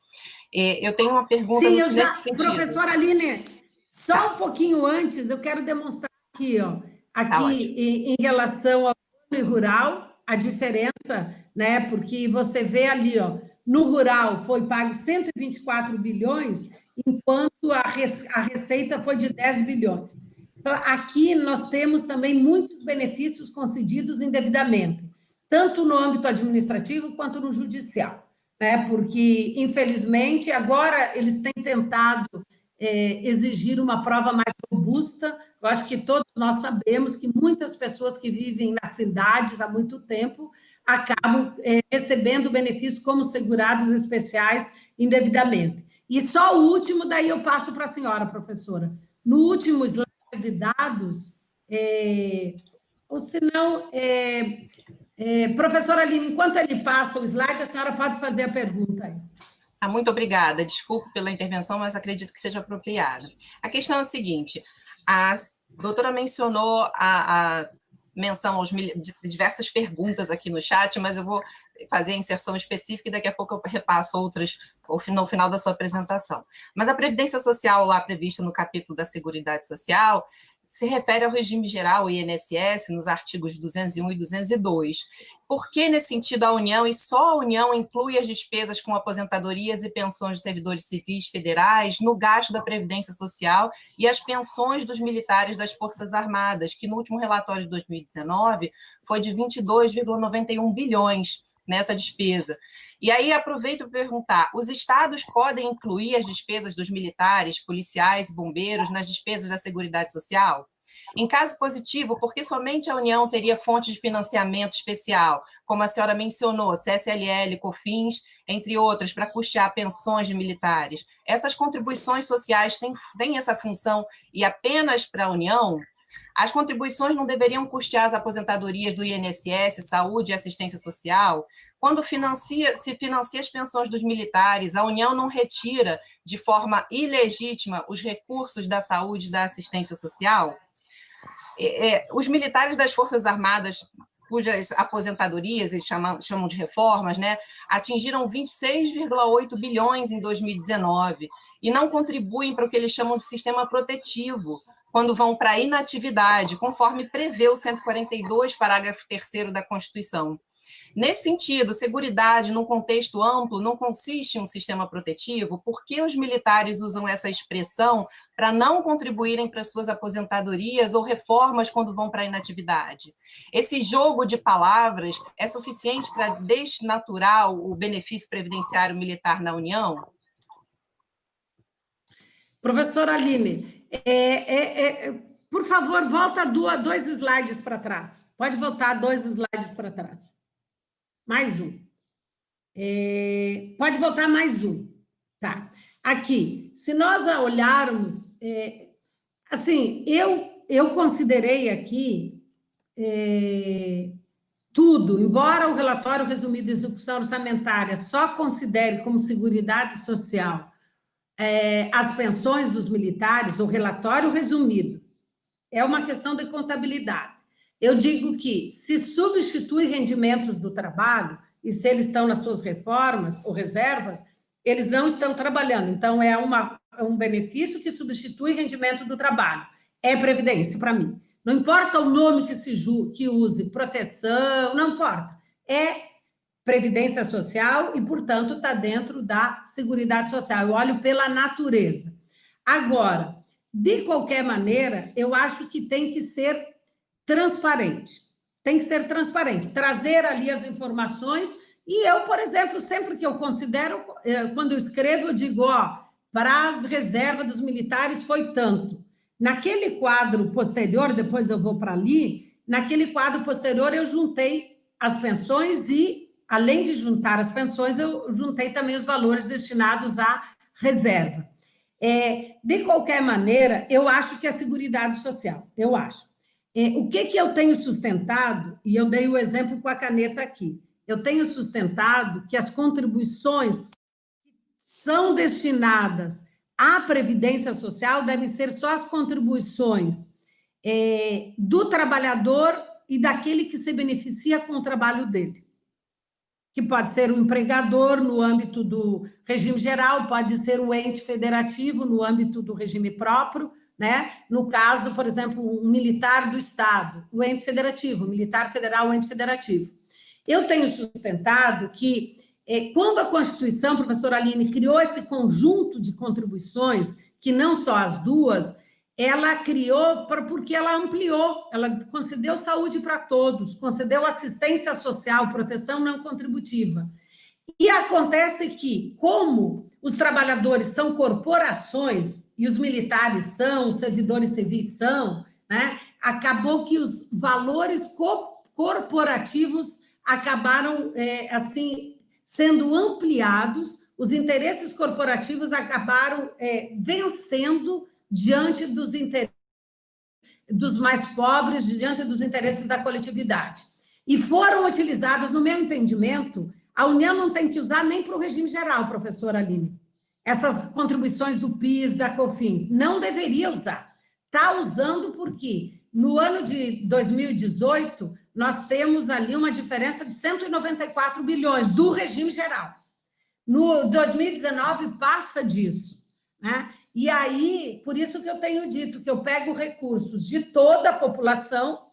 Eu tenho uma pergunta nesse sentido. Professora Aline, só um pouquinho antes, eu quero demonstrar aqui, ó, em relação ao rural, a diferença, né? Porque você vê ali, ó, no rural foi pago 124 bilhões, enquanto a receita foi de 10 bilhões. Então, aqui nós temos também muitos benefícios concedidos indevidamente, tanto no âmbito administrativo quanto no judicial, né? Porque, infelizmente, agora eles têm tentado exigir uma prova mais robusta Eu acho que todos nós sabemos que muitas pessoas que vivem nas cidades há muito tempo acabam recebendo benefícios como segurados especiais indevidamente. E só o último, daí eu passo para a senhora, professora. No último slide de dados, ou se não, professora Aline, enquanto ele passa o slide, a senhora pode fazer a pergunta aí. Muito obrigada. Desculpe pela intervenção, mas acredito que seja apropriada. A questão é a seguinte, a doutora mencionou a menção aos diversas perguntas aqui no chat, mas eu vou fazer a inserção específica e daqui a pouco eu repasso outras no final da sua apresentação. Mas a Previdência Social lá prevista no capítulo da Seguridade Social se refere ao regime geral, o INSS, nos artigos 201 e 202. Por que, nesse sentido, a União, e só a União, inclui as despesas com aposentadorias e pensões de servidores civis federais no gasto da Previdência Social e as pensões dos militares das Forças Armadas, que no último relatório de 2019 foi de 22,91 bilhões nessa despesa? E aí aproveito para perguntar, os estados podem incluir as despesas dos militares, policiais e bombeiros nas despesas da Seguridade Social? Em caso positivo, por que somente a União teria fonte de financiamento especial, como a senhora mencionou, CSLL, COFINS, entre outras, para custear pensões de militares? Essas contribuições sociais têm essa função e apenas para a União? As contribuições não deveriam custear as aposentadorias do INSS, saúde e assistência social? Quando se financia as pensões dos militares, a União não retira de forma ilegítima os recursos da saúde e da assistência social? Os militares das Forças Armadas, cujas aposentadorias, eles chamam de reformas, né, atingiram 26,8 bilhões em 2019 e não contribuem para o que eles chamam de sistema protetivo, quando vão para a inatividade, conforme prevê o 142, parágrafo 3º da Constituição. Nesse sentido, seguridade, num contexto amplo, não consiste em um sistema protetivo? Por que os militares usam essa expressão para não contribuírem para suas aposentadorias ou reformas quando vão para a inatividade? Esse jogo de palavras é suficiente para desnaturar o benefício previdenciário militar na União? Professora Aline, por favor, volta 2 slides para trás. Pode voltar 2 slides para trás. Mais um. Pode voltar mais um. Tá. Aqui, se nós olharmos, assim, eu considerei aqui tudo, embora o relatório resumido de execução orçamentária só considere como seguridade social as pensões dos militares, o relatório resumido, é uma questão de contabilidade. Eu digo que se substitui rendimentos do trabalho, e se eles estão nas suas reformas ou reservas, eles não estão trabalhando. Então, é um benefício que substitui rendimento do trabalho. É previdência para mim. Não importa o nome que use, proteção, não importa. É previdência social e, portanto, está dentro da Seguridade Social. Eu olho pela natureza. Agora, de qualquer maneira, eu acho que tem que ser transparente. Tem que ser transparente, trazer ali as informações. E eu, por exemplo, sempre que eu considero, quando eu escrevo, eu digo, para as reservas dos militares foi tanto. Naquele quadro posterior, depois eu vou para ali, naquele quadro posterior eu juntei as pensões e, além de juntar as pensões, eu juntei também os valores destinados à reserva. De qualquer maneira, eu acho que a Seguridade Social, eu acho. O que eu tenho sustentado, e eu dei o exemplo com a caneta aqui, eu tenho sustentado que as contribuições são destinadas à Previdência Social devem ser só as contribuições do trabalhador e daquele que se beneficia com o trabalho dele. Que pode ser o empregador no âmbito do regime geral, pode ser o ente federativo no âmbito do regime próprio, né? No caso, por exemplo, um militar do Estado, o ente federativo, o militar federal, o ente federativo. Eu tenho sustentado que, quando a Constituição, professora Aline, criou esse conjunto de contribuições, que não só as duas, ela criou porque ela ampliou, ela concedeu saúde para todos, concedeu assistência social, proteção não contributiva. E acontece que, como os trabalhadores são corporações, e os militares são, os servidores civis são, né? Acabou que os valores corporativos acabaram, assim, sendo ampliados, os interesses corporativos acabaram vencendo diante dos interesses dos mais pobres, diante dos interesses da coletividade. E foram utilizadas, no meu entendimento, a União não tem que usar nem para o regime geral, professora Aline. Essas contribuições do PIS, da COFINS, não deveria usar. Está usando porque no ano de 2018, nós temos ali uma diferença de 194 bilhões do regime geral. No 2019, passa disso, né? E aí, por isso que eu tenho dito que eu pego recursos de toda a população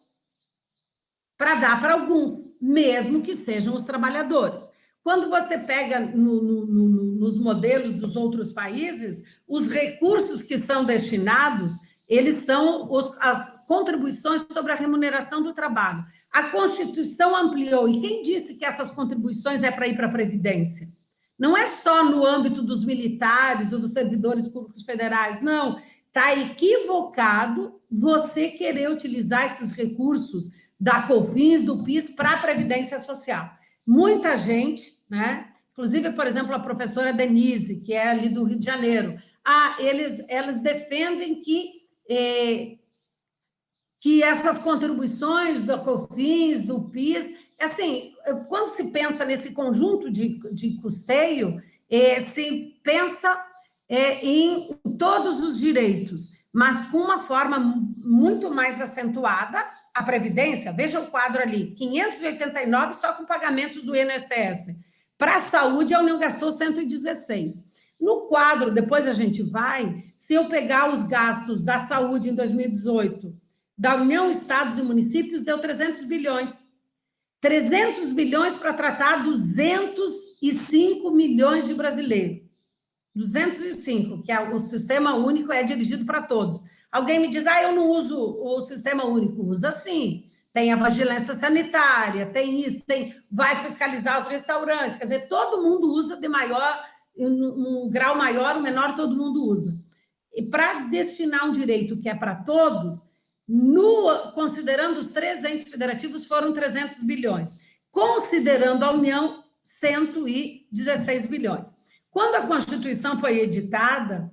para dar para alguns, mesmo que sejam os trabalhadores. Quando você pega nos modelos dos outros países, os recursos que são destinados, eles são as contribuições sobre a remuneração do trabalho. A Constituição ampliou, e quem disse que essas contribuições é para ir para a Previdência? Não é só no âmbito dos militares ou dos servidores públicos federais, não. Está equivocado você querer utilizar esses recursos da COFINS, do PIS, para a Previdência Social. Muita gente, né? Inclusive, por exemplo, a professora Denise, que é ali do Rio de Janeiro, eles defendem que essas contribuições da COFINS, do PIS, assim, quando se pensa nesse conjunto de custeio, se pensa em todos os direitos, mas com uma forma muito mais acentuada, a Previdência, veja o quadro ali, 589 só com pagamentos do INSS. Para a saúde, a União gastou 116. No quadro, depois a gente vai, se eu pegar os gastos da saúde em 2018, da União, estados e municípios, deu 300 bilhões. 300 bilhões para tratar 205 milhões de brasileiros. 205, que o sistema único é dirigido para todos. Alguém me diz, eu não uso o sistema único. Usa sim. Tem a vigilância sanitária, tem isso, vai fiscalizar os restaurantes. Quer dizer, todo mundo usa de maior, um grau maior ou menor, todo mundo usa. E para destinar um direito que é para todos, considerando os 3 entes federativos, foram 300 bilhões. Considerando a União, 116 bilhões. Quando a Constituição foi editada,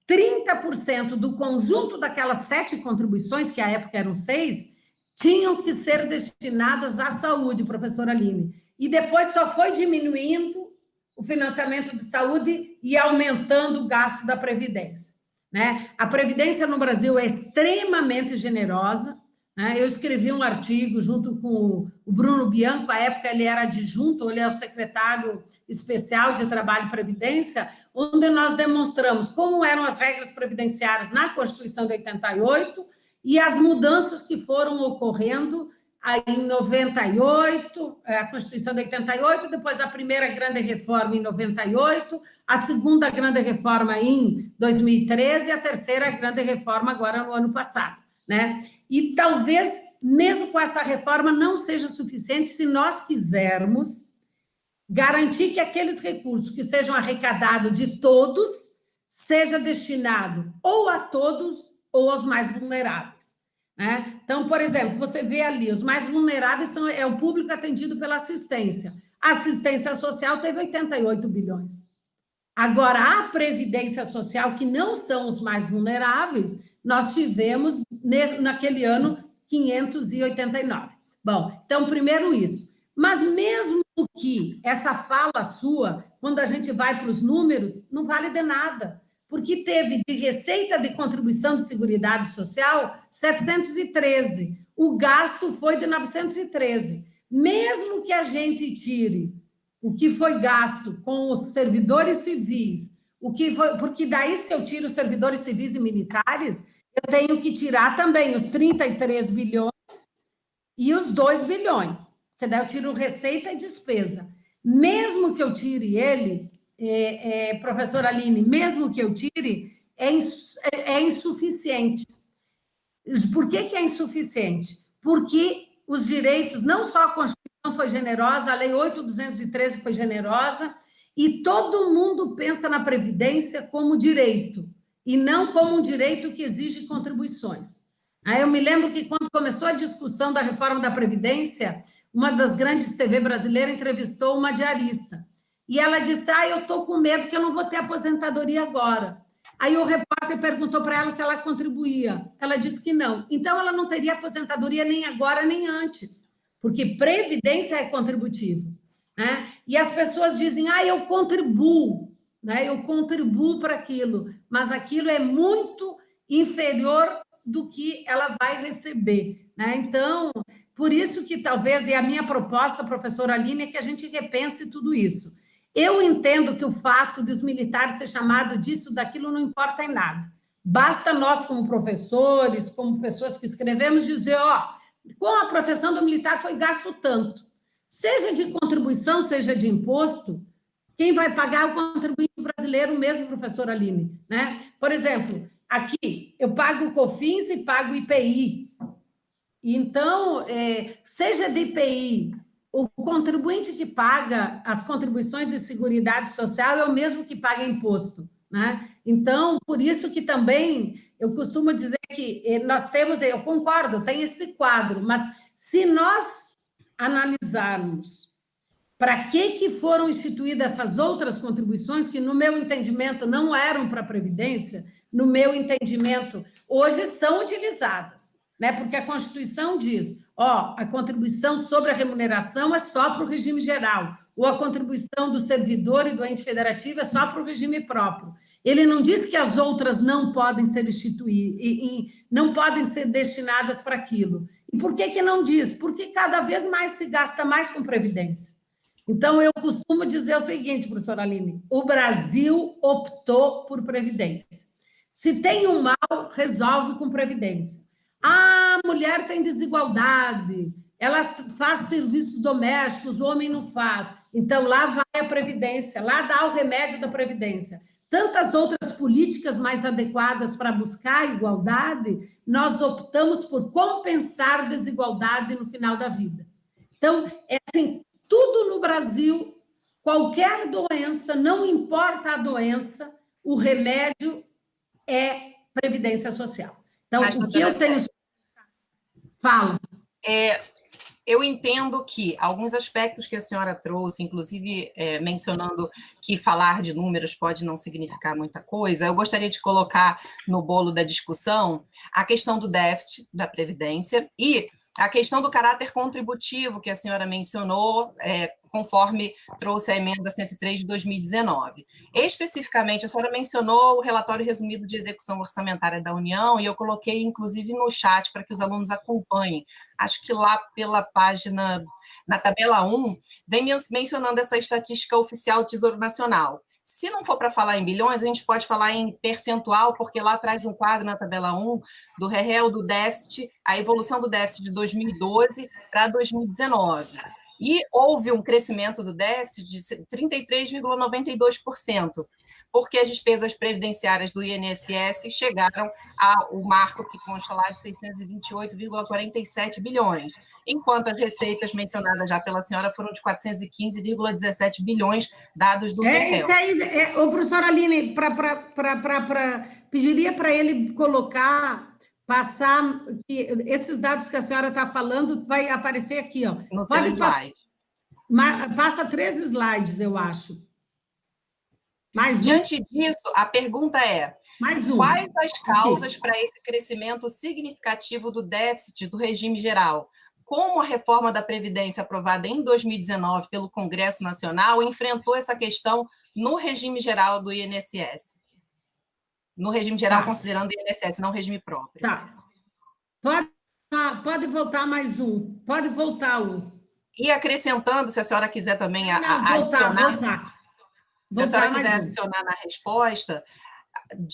30% do conjunto daquelas 7 contribuições, que à época eram 6, tinham que ser destinadas à saúde, professora Aline. E depois só foi diminuindo o financiamento de saúde e aumentando o gasto da Previdência, né? A Previdência no Brasil é extremamente generosa, né? Eu escrevi um artigo junto com o Bruno Bianco, à época ele era adjunto, ele é o secretário especial de Trabalho e Previdência, onde nós demonstramos como eram as regras previdenciárias na Constituição de 88 e as mudanças que foram ocorrendo aí em 98, a Constituição de 88, depois a primeira grande reforma em 98, a segunda grande reforma em 2013 e a terceira grande reforma agora no ano passado, né? E talvez, mesmo com essa reforma, não seja suficiente se nós quisermos garantir que aqueles recursos que sejam arrecadados de todos seja destinado ou a todos ou aos mais vulneráveis, né? Então, por exemplo, você vê ali, os mais vulneráveis é o público atendido pela assistência. A assistência social teve 88 bilhões. Agora, a Previdência Social, que não são os mais vulneráveis, nós tivemos, naquele ano, 589. Bom, então, primeiro isso. Mas mesmo que essa fala sua, quando a gente vai para os números, não vale de nada, porque teve de receita de contribuição de Seguridade Social 713. O gasto foi de 913. Mesmo que a gente tire o que foi gasto com os servidores civis, porque daí, se eu tiro os servidores civis e militares, eu tenho que tirar também os 33 bilhões e os 2 bilhões, porque daí eu tiro receita e despesa. Mesmo que eu tire ele, professora Aline, mesmo que eu tire, é insuficiente. Por que é insuficiente? Porque os direitos, não só a Constituição foi generosa, a Lei 8.213 foi generosa, e todo mundo pensa na Previdência como direito, e não como um direito que exige contribuições. Aí eu me lembro que quando começou a discussão da reforma da Previdência, uma das grandes TV brasileiras entrevistou uma diarista. E ela disse, eu estou com medo que eu não vou ter aposentadoria agora. Aí o repórter perguntou para ela se ela contribuía. Ela disse que não. Então, ela não teria aposentadoria nem agora, nem antes, porque previdência é contributivo, né? E as pessoas dizem, eu contribuo, né? Eu contribuo para aquilo, mas aquilo é muito inferior do que ela vai receber, né? Então, por isso que talvez, e a minha proposta, professora Aline, é que a gente repense tudo isso. Eu entendo que o fato dos militares ser chamado disso, daquilo, não importa em nada. Basta nós, como professores, como pessoas que escrevemos, dizer, com a proteção do militar foi gasto tanto. Seja de contribuição, seja de imposto, quem vai pagar é o contribuinte brasileiro mesmo, professora Aline, né? Por exemplo, aqui eu pago o COFINS e pago o IPI. Então, seja de IPI, o contribuinte que paga as contribuições de Seguridade Social é o mesmo que paga imposto, né? Então, por isso que também eu costumo dizer que nós temos, eu concordo, tem esse quadro, mas se nós analisarmos para que foram instituídas essas outras contribuições, que no meu entendimento não eram para a Previdência, no meu entendimento, hoje são utilizadas, né? Porque a Constituição diz, a contribuição sobre a remuneração é só para o regime geral, ou a contribuição do servidor e do ente federativo é só para o regime próprio. Ele não diz que as outras não podem ser instituídas, e não podem ser destinadas para aquilo. E por que não diz? Porque cada vez mais se gasta mais com Previdência. Então, eu costumo dizer o seguinte, professora Aline, o Brasil optou por Previdência. Se tem um mal, resolve com Previdência. A mulher tem desigualdade, ela faz serviços domésticos, o homem não faz. Então, lá vai a Previdência, lá dá o remédio da Previdência. Tantas outras políticas mais adequadas para buscar a igualdade, nós optamos por compensar desigualdade no final da vida. Então, é assim, tudo no Brasil, qualquer doença, não importa a doença, o remédio é Previdência Social. Então, o que eu tenho... Fala. Eu entendo que alguns aspectos que a senhora trouxe, inclusive mencionando que falar de números pode não significar muita coisa, eu gostaria de colocar no bolo da discussão a questão do déficit da Previdência e a questão do caráter contributivo que a senhora mencionou, conforme trouxe a emenda 103 de 2019. Especificamente, a senhora mencionou o relatório resumido de execução orçamentária da União, e eu coloquei, inclusive, no chat para que os alunos acompanhem. Acho que lá pela página, na tabela 1, vem mencionando essa estatística oficial do Tesouro Nacional. Se não for para falar em bilhões, a gente pode falar em percentual, porque lá traz um quadro na tabela 1 do réu do déficit, a evolução do déficit de 2012 para 2019. E houve um crescimento do déficit de 33,92%, porque as despesas previdenciárias do INSS chegaram ao marco que consta lá de 628,47 bilhões, enquanto as receitas mencionadas já pela senhora foram de 415,17 bilhões, dados do REL. Isso aí, professora Aline, pediria para ele passar, esses dados que a senhora está falando, vai aparecer aqui, no seu slide. Passa 3 slides, eu acho. Diante disso, a pergunta é: quais as causas para esse crescimento significativo do déficit do regime geral? Como a reforma da Previdência aprovada em 2019 pelo Congresso Nacional enfrentou essa questão no regime geral do INSS? No regime geral, considerando o INSS, não o regime próprio. Tá. Pode voltar mais um. Pode voltar um. E acrescentando, se a senhora quiser também adicionar... Se a senhora quiser adicionar na resposta,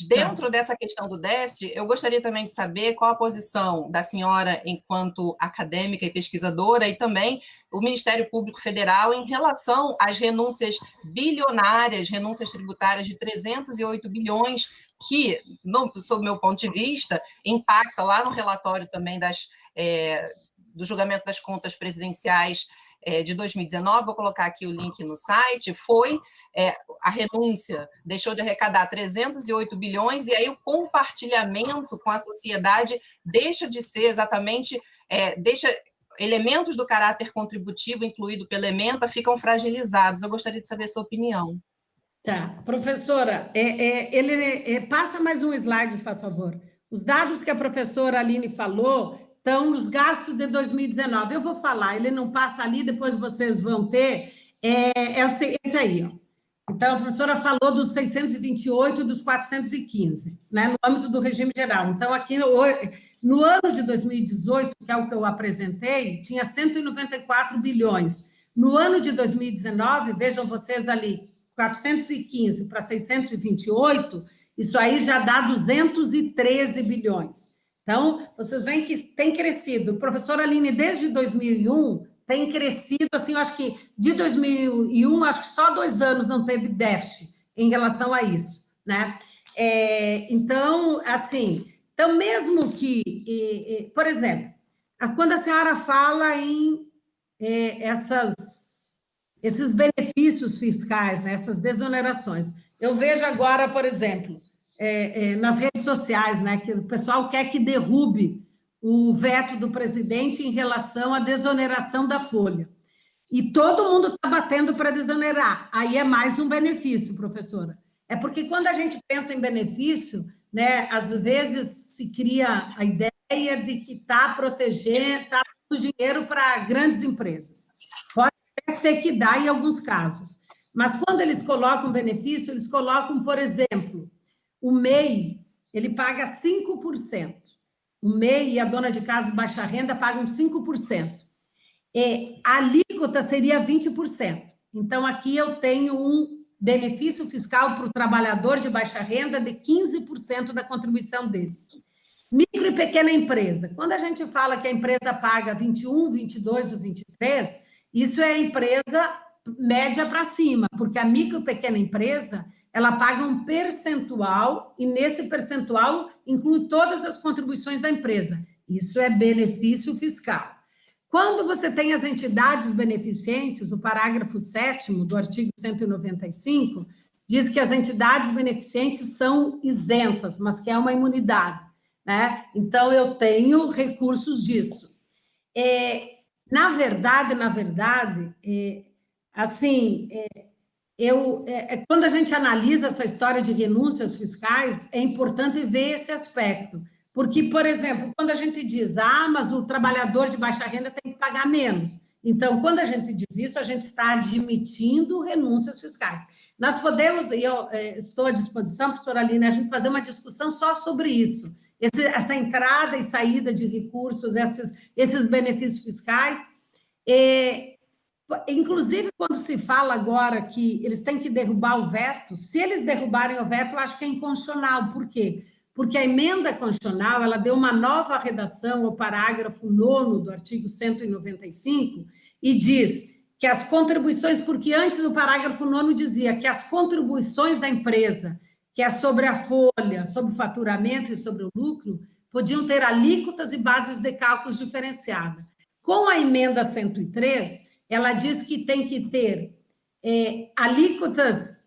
dentro dessa questão do déficit, eu gostaria também de saber qual a posição da senhora enquanto acadêmica e pesquisadora e também o Ministério Público Federal em relação às renúncias bilionárias, renúncias tributárias de 308 bilhões, que, sob o meu ponto de vista, impacta lá no relatório também do julgamento das contas presidenciais de 2019, vou colocar aqui o link no site, foi a renúncia, deixou de arrecadar 308 bilhões, e aí o compartilhamento com a sociedade deixa de ser exatamente, deixa elementos do caráter contributivo, incluído pela ementa, ficam fragilizados. Eu gostaria de saber a sua opinião. Tá, professora, passa mais um slide, por favor. Os dados que a professora Aline falou estão nos gastos de 2019. Eu vou falar, ele não passa ali, depois vocês vão ter, esse aí, ó. Então, a professora falou dos 628 e dos 415, né, no âmbito do regime geral. Então, aqui, no ano de 2018, que é o que eu apresentei, tinha 194 bilhões. No ano de 2019, vejam vocês ali, 415 para 628, isso aí já dá 213 bilhões. Então, vocês veem que tem crescido. Professora Aline, desde 2001, tem crescido, assim, eu acho que de 2001, acho que só 2 anos não teve déficit em relação a isso, né? Então, assim, mesmo que, por exemplo, quando a senhora fala em esses benefícios fiscais, né, essas desonerações. Eu vejo agora, por exemplo, nas redes sociais, né, que o pessoal quer que derrube o veto do presidente em relação à desoneração da folha. E todo mundo está batendo para desonerar. Aí é mais um benefício, professora. É porque quando a gente pensa em benefício, né, às vezes se cria a ideia de que está protegendo, está dando dinheiro para grandes empresas. Pode ser que dá em alguns casos. Mas quando eles colocam benefício, eles colocam, por exemplo, o MEI, ele paga 5%. O MEI e a dona de casa de baixa renda pagam 5%. A alíquota seria 20%. Então, aqui eu tenho um benefício fiscal para o trabalhador de baixa renda de 15% da contribuição dele. Micro e pequena empresa. Quando a gente fala que a empresa paga 21, 22 ou 23, isso é a empresa média para cima, porque a micro e pequena empresa, ela paga um percentual, e nesse percentual inclui todas as contribuições da empresa. Isso é benefício fiscal. Quando você tem as entidades beneficentes, o parágrafo 7º do artigo 195, diz que as entidades beneficentes são isentas, mas que é uma imunidade, né? Então, eu tenho recursos disso. Na verdade, quando a gente analisa essa história de renúncias fiscais, é importante ver esse aspecto. Porque, por exemplo, quando a gente diz, mas o trabalhador de baixa renda tem que pagar menos. Então, quando a gente diz isso, a gente está admitindo renúncias fiscais. Nós podemos, e eu estou à disposição, professora Aline, a gente fazer uma discussão só sobre isso. Essa entrada e saída de recursos, esses benefícios fiscais. Inclusive, quando se fala agora que eles têm que derrubar o veto, se eles derrubarem o veto, eu acho que é inconstitucional. Por quê? Porque a emenda constitucional, ela deu uma nova redação ao parágrafo 9º do artigo 195 e diz que as contribuições, porque antes o parágrafo 9º dizia que as contribuições da empresa, que é sobre a folha, sobre o faturamento e sobre o lucro, podiam ter alíquotas e bases de cálculos diferenciadas. Com a emenda 103, ela diz que tem que ter alíquotas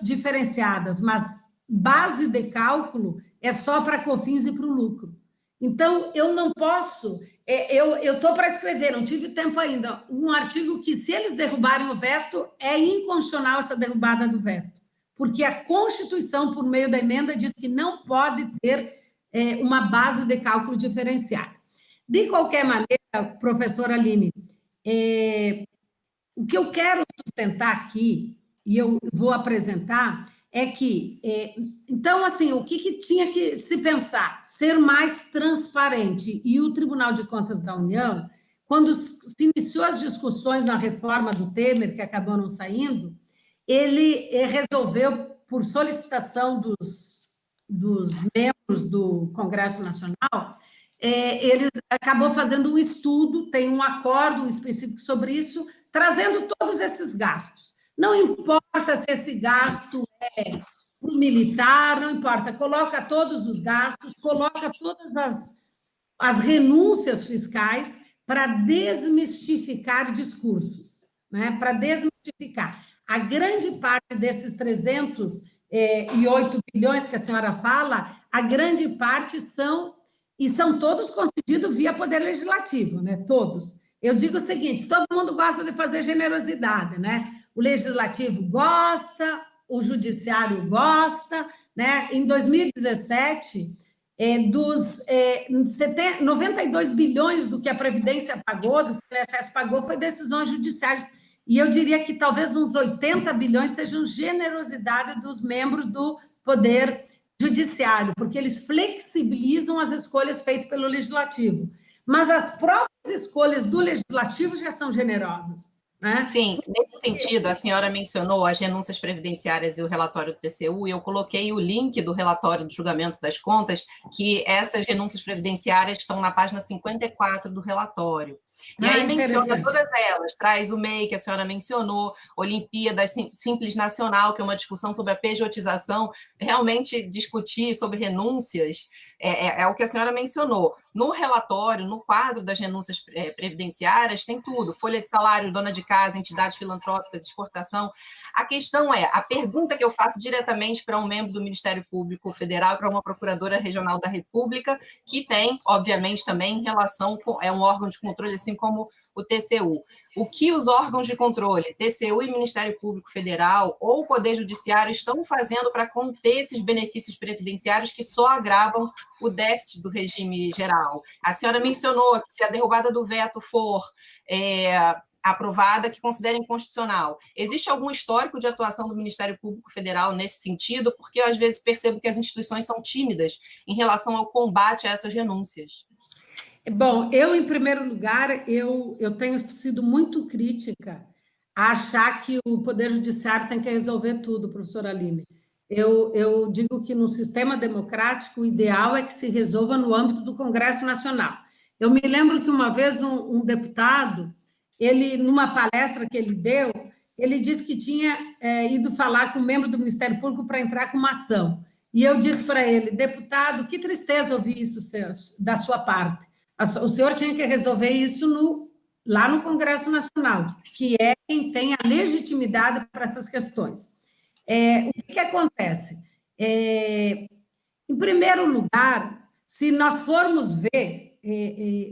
diferenciadas, mas base de cálculo é só para COFINS e para o lucro. Então, eu não posso... Eu estou para escrever, não tive tempo ainda, um artigo que, se eles derrubarem o veto, é inconstitucional essa derrubada do veto, porque a Constituição, por meio da emenda, diz que não pode ter uma base de cálculo diferenciada. De qualquer maneira, professora Aline, o que eu quero sustentar aqui, e eu vou apresentar, é que, então, assim, o que tinha que se pensar? Ser mais transparente. E o Tribunal de Contas da União, quando se iniciou as discussões na reforma do Temer, que acabou não saindo, ele resolveu, por solicitação dos membros do Congresso Nacional, ele acabou fazendo um estudo, tem um acórdão específico sobre isso, trazendo todos esses gastos. Não importa se esse gasto é para o militar, não importa, coloca todos os gastos, coloca todas as renúncias fiscais, para desmistificar discursos, né? Para desmistificar. A grande parte desses 308 bilhões que a senhora fala, a grande parte são todos concedidos via Poder Legislativo, né? Todos. Eu digo o seguinte, todo mundo gosta de fazer generosidade, né? O Legislativo gosta, o Judiciário gosta, né? Em 2017, dos 92 bilhões do que a Previdência pagou, do que o INSS pagou, foi decisões judiciais. E eu diria que talvez uns 80 bilhões sejam generosidade dos membros do Poder Judiciário, porque eles flexibilizam as escolhas feitas pelo Legislativo. Mas as próprias escolhas do Legislativo já são generosas, né? Sim, nesse sentido, a senhora mencionou as renúncias previdenciárias e o relatório do TCU, e eu coloquei o link do relatório do julgamento das contas, que essas renúncias previdenciárias estão na página 54 do relatório. E aí menciona todas elas, traz o MEI, que a senhora mencionou, Olimpíada Simples Nacional, que é uma discussão sobre a pejotização, realmente discutir sobre renúncias, é o que a senhora mencionou. No relatório, no quadro das renúncias previdenciárias, tem tudo, folha de salário, dona de casa, entidades filantrópicas, exportação. A questão a pergunta que eu faço diretamente para um membro do Ministério Público Federal e para uma procuradora regional da República, que tem, obviamente, também relação com, é um órgão de controle, assim como o TCU. O que os órgãos de controle, TCU e Ministério Público Federal ou Poder Judiciário estão fazendo para conter esses benefícios previdenciários que só agravam o déficit do regime geral? A senhora mencionou que se a derrubada do veto for aprovada, que considera inconstitucional. Existe algum histórico de atuação do Ministério Público Federal nesse sentido? Porque eu, às vezes, percebo que as instituições são tímidas em relação ao combate a essas renúncias. Bom, eu, em primeiro lugar, eu tenho sido muito crítica a achar que o Poder Judiciário tem que resolver tudo, professora Aline. Eu digo que no sistema democrático o ideal é que se resolva no âmbito do Congresso Nacional. Eu me lembro que uma vez um deputado, ele, numa palestra que ele deu, ele disse que tinha ido falar com um membro do Ministério Público para entrar com uma ação. E eu disse para ele, deputado, que tristeza ouvir isso da sua parte. O senhor tinha que resolver isso lá no Congresso Nacional, que é quem tem a legitimidade para essas questões. O que acontece? Em primeiro lugar, se nós formos ver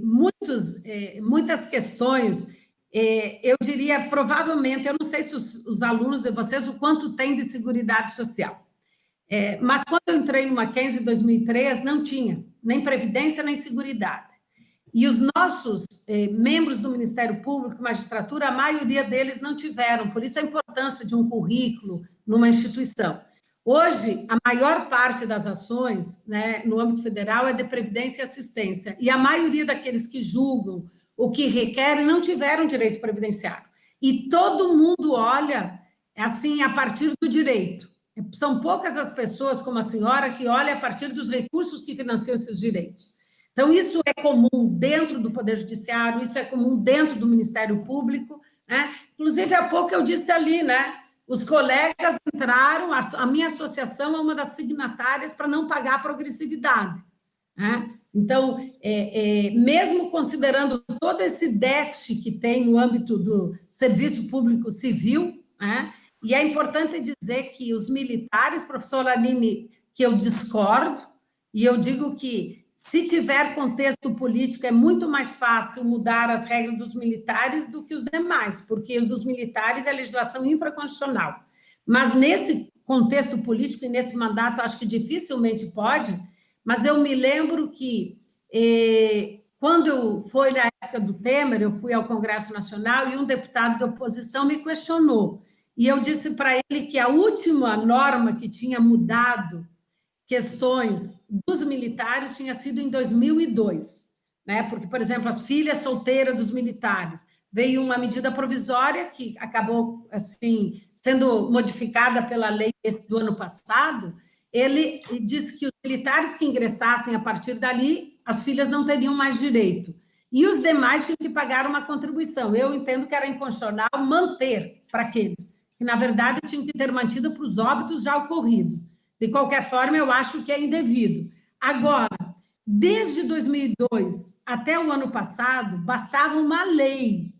muitas questões, eu diria, provavelmente, eu não sei se os alunos de vocês, o quanto tem de Seguridade Social. Mas quando eu entrei no Mackenzie em 2003, não tinha nem Previdência, nem Seguridade. E os nossos membros do Ministério Público, magistratura, a maioria deles não tiveram, por isso a importância de um currículo numa instituição. Hoje, a maior parte das ações, né, no âmbito federal é de previdência e assistência, e a maioria daqueles que julgam o que requerem não tiveram direito previdenciário. E todo mundo olha, assim, a partir do direito. São poucas as pessoas, como a senhora, que olham a partir dos recursos que financiam esses direitos. Então, isso é comum dentro do Poder Judiciário, isso é comum dentro do Ministério Público, né? Inclusive, há pouco eu disse ali, né? Os colegas entraram, a minha associação é uma das signatárias para não pagar a progressividade, né? Então, mesmo considerando todo esse déficit que tem no âmbito do serviço público civil, né? E é importante dizer que os militares, professora Aline, que eu discordo, e eu digo que se tiver contexto político, é muito mais fácil mudar as regras dos militares do que os demais, porque os dos militares é legislação infraconstitucional. Mas nesse contexto político e nesse mandato, acho que dificilmente pode, mas eu me lembro que, quando foi na época do Temer, eu fui ao Congresso Nacional e um deputado da oposição me questionou. E eu disse para ele que a última norma que tinha mudado questões dos militares tinha sido em 2002, né? Porque, por exemplo, as filhas solteiras dos militares, veio uma medida provisória que acabou, assim, sendo modificada pela lei do ano passado. Ele disse que os militares que ingressassem a partir dali, as filhas não teriam mais direito. E os demais tinham que pagar uma contribuição. Eu entendo que era inconstitucional manter para aqueles que, na verdade, tinham que ter mantido para os óbitos já ocorridos. De qualquer forma, eu acho que é indevido. Agora, Desde 2002 até o ano passado, bastava uma lei.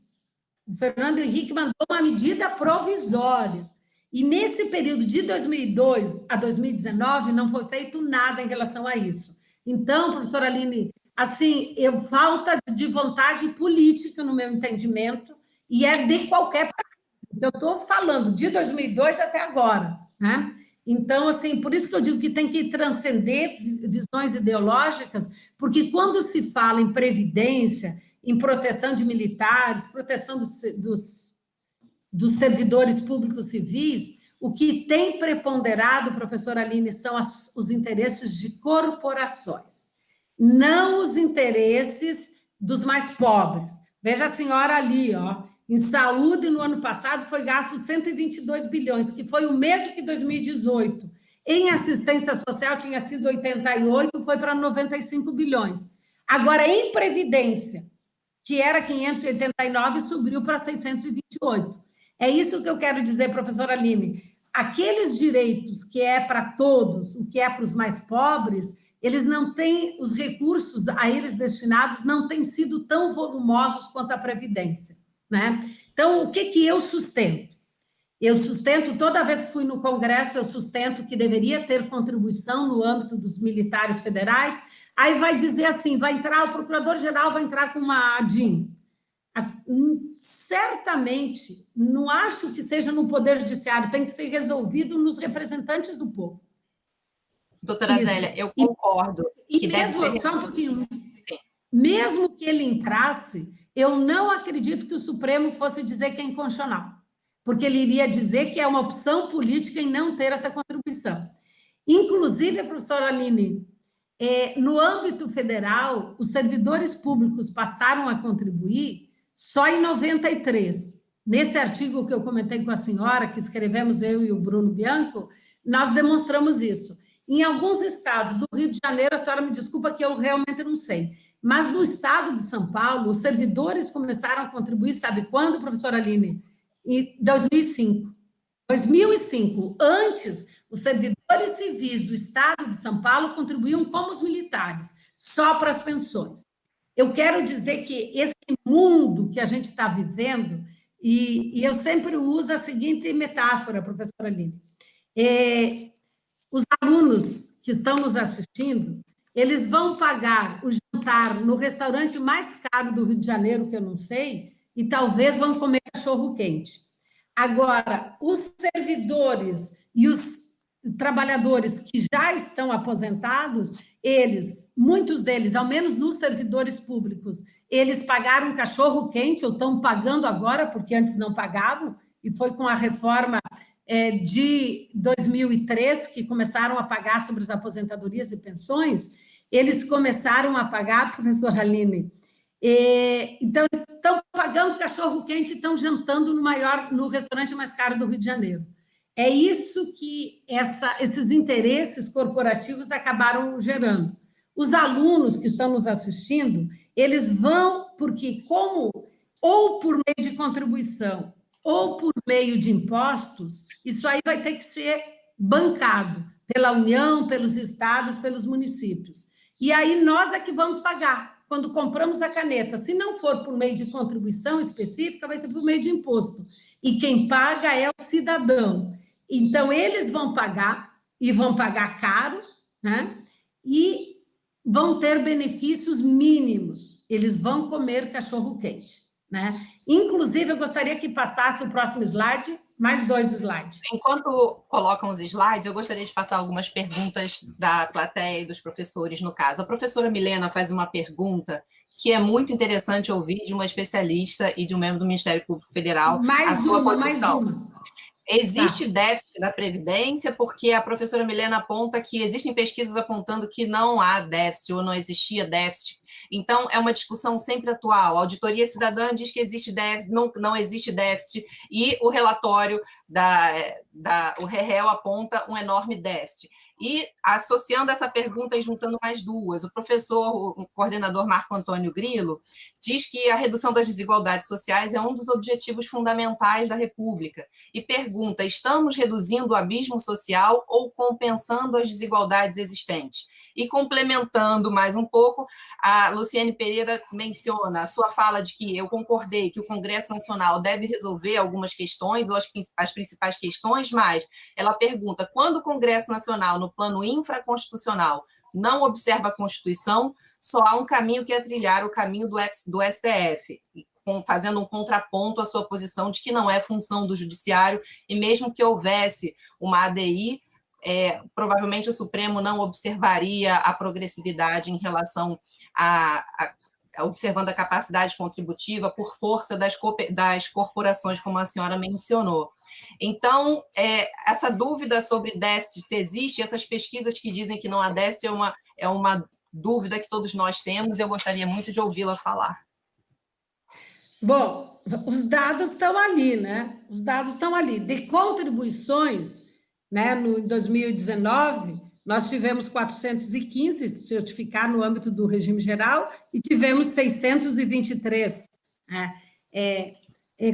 O Fernando Henrique mandou uma medida provisória. E nesse período de 2002 a 2019 não foi feito nada em relação a isso. Então, professora Aline, assim, falta de vontade política no meu entendimento, e é de qualquer partido. Eu estou falando de 2002 até agora, né? Então, assim, por isso que eu digo que tem que transcender visões ideológicas, porque quando se fala em previdência, em proteção de militares, proteção dos servidores públicos civis, o que tem preponderado, professora Aline, são os interesses de corporações, não os interesses dos mais pobres. Veja a senhora ali, ó, em saúde, no ano passado, foi gasto 122 bilhões, que foi o mesmo que 2018. Em assistência social, tinha sido 88, foi para 95 bilhões. Agora, em previdência, que era 589, subiu para 628. É isso que eu quero dizer, professora Aline. Aqueles direitos que é para todos, o que é para os mais pobres, eles não têm, os recursos a eles destinados não têm sido tão volumosos quanto a Previdência, né? Então, o que eu sustento? Eu sustento, toda vez que fui no Congresso, eu sustento que deveria ter contribuição no âmbito dos militares federais. Aí vai dizer assim, vai entrar, o procurador-geral vai entrar com uma ADIM. Certamente, não acho que seja no Poder Judiciário, tem que ser resolvido nos representantes do povo. Doutora Zélia, eu concordo que deve ser... Só um pouquinho. Sim. Mesmo que ele entrasse, eu não acredito que o Supremo fosse dizer que é inconstitucional, porque ele iria dizer que é uma opção política em não ter essa contribuição. Inclusive, professora Aline, no âmbito federal, os servidores públicos passaram a contribuir só em 93. Nesse artigo que eu comentei com a senhora, que escrevemos eu e o Bruno Bianco, nós demonstramos isso. Em alguns estados do Rio de Janeiro, a senhora me desculpa que eu realmente não sei, mas no estado de São Paulo, os servidores começaram a contribuir, sabe quando, professora Aline? Em 2005. 2005, antes, os servidores civis do estado de São Paulo contribuíam como os militares, só para as pensões. Eu quero dizer que esse mundo que a gente está vivendo, e eu sempre uso a seguinte metáfora, professora Aline, os alunos que estão nos assistindo, eles vão pagar o jantar no restaurante mais caro do Rio de Janeiro, que eu não sei, e talvez vão comer cachorro-quente. Agora, os servidores e os trabalhadores que já estão aposentados, muitos deles, ao menos nos servidores públicos, eles pagaram cachorro-quente, ou estão pagando agora, porque antes não pagavam, e foi com a reforma de 2003 que começaram a pagar sobre as aposentadorias e pensões, eles começaram a pagar, professora Aline, então, estão pagando cachorro-quente e estão jantando no restaurante mais caro do Rio de Janeiro. É isso que esses interesses corporativos acabaram gerando. Os alunos que estão nos assistindo, eles vão, porque ou por meio de contribuição, ou por meio de impostos, isso aí vai ter que ser bancado pela União, pelos estados, pelos municípios. E aí nós é que vamos pagar. Quando compramos a caneta, se não for por meio de contribuição específica, vai ser por meio de imposto. E quem paga é o cidadão. Então, eles vão pagar, e vão pagar caro, né? E vão ter benefícios mínimos. Eles vão comer cachorro-quente, né? Inclusive, eu gostaria que passasse o próximo slide, mais 2 slides. Enquanto colocam os slides, eu gostaria de passar algumas perguntas da plateia e dos professores, no caso. A professora Milena faz uma pergunta que é muito interessante ouvir de uma especialista e de um membro do Ministério Público Federal. Mais uma. Existe déficit da Previdência? Porque a professora Milena aponta que existem pesquisas apontando que não há déficit ou não existia déficit Então, é uma discussão sempre atual. A auditoria cidadã diz que existe déficit, não existe déficit, e o relatório o REREL aponta um enorme déficit. E, associando essa pergunta e juntando mais duas, o coordenador Marco Antônio Grilo diz que a redução das desigualdades sociais é um dos objetivos fundamentais da República e pergunta: estamos reduzindo o abismo social ou compensando as desigualdades existentes? E complementando mais um pouco, a Luciane Pereira menciona a sua fala de que eu concordei que o Congresso Nacional deve resolver algumas questões, ou as principais questões, mas ela pergunta: quando o Congresso Nacional, no plano infraconstitucional, não observa a Constituição, só há um caminho que é trilhar, o caminho do STF, fazendo um contraponto à sua posição de que não é função do Judiciário, e mesmo que houvesse uma ADI, provavelmente o Supremo não observaria a progressividade em relação observando a capacidade contributiva por força das corporações, como a senhora mencionou. Então, essa dúvida sobre déficit, se existe, essas pesquisas que dizem que não há déficit, é uma dúvida que todos nós temos, e eu gostaria muito de ouvi-la falar. Bom, os dados estão ali, né? Os dados estão ali. De contribuições, né, no 2019, nós tivemos 415 certificar no âmbito do regime geral e tivemos 623. Né?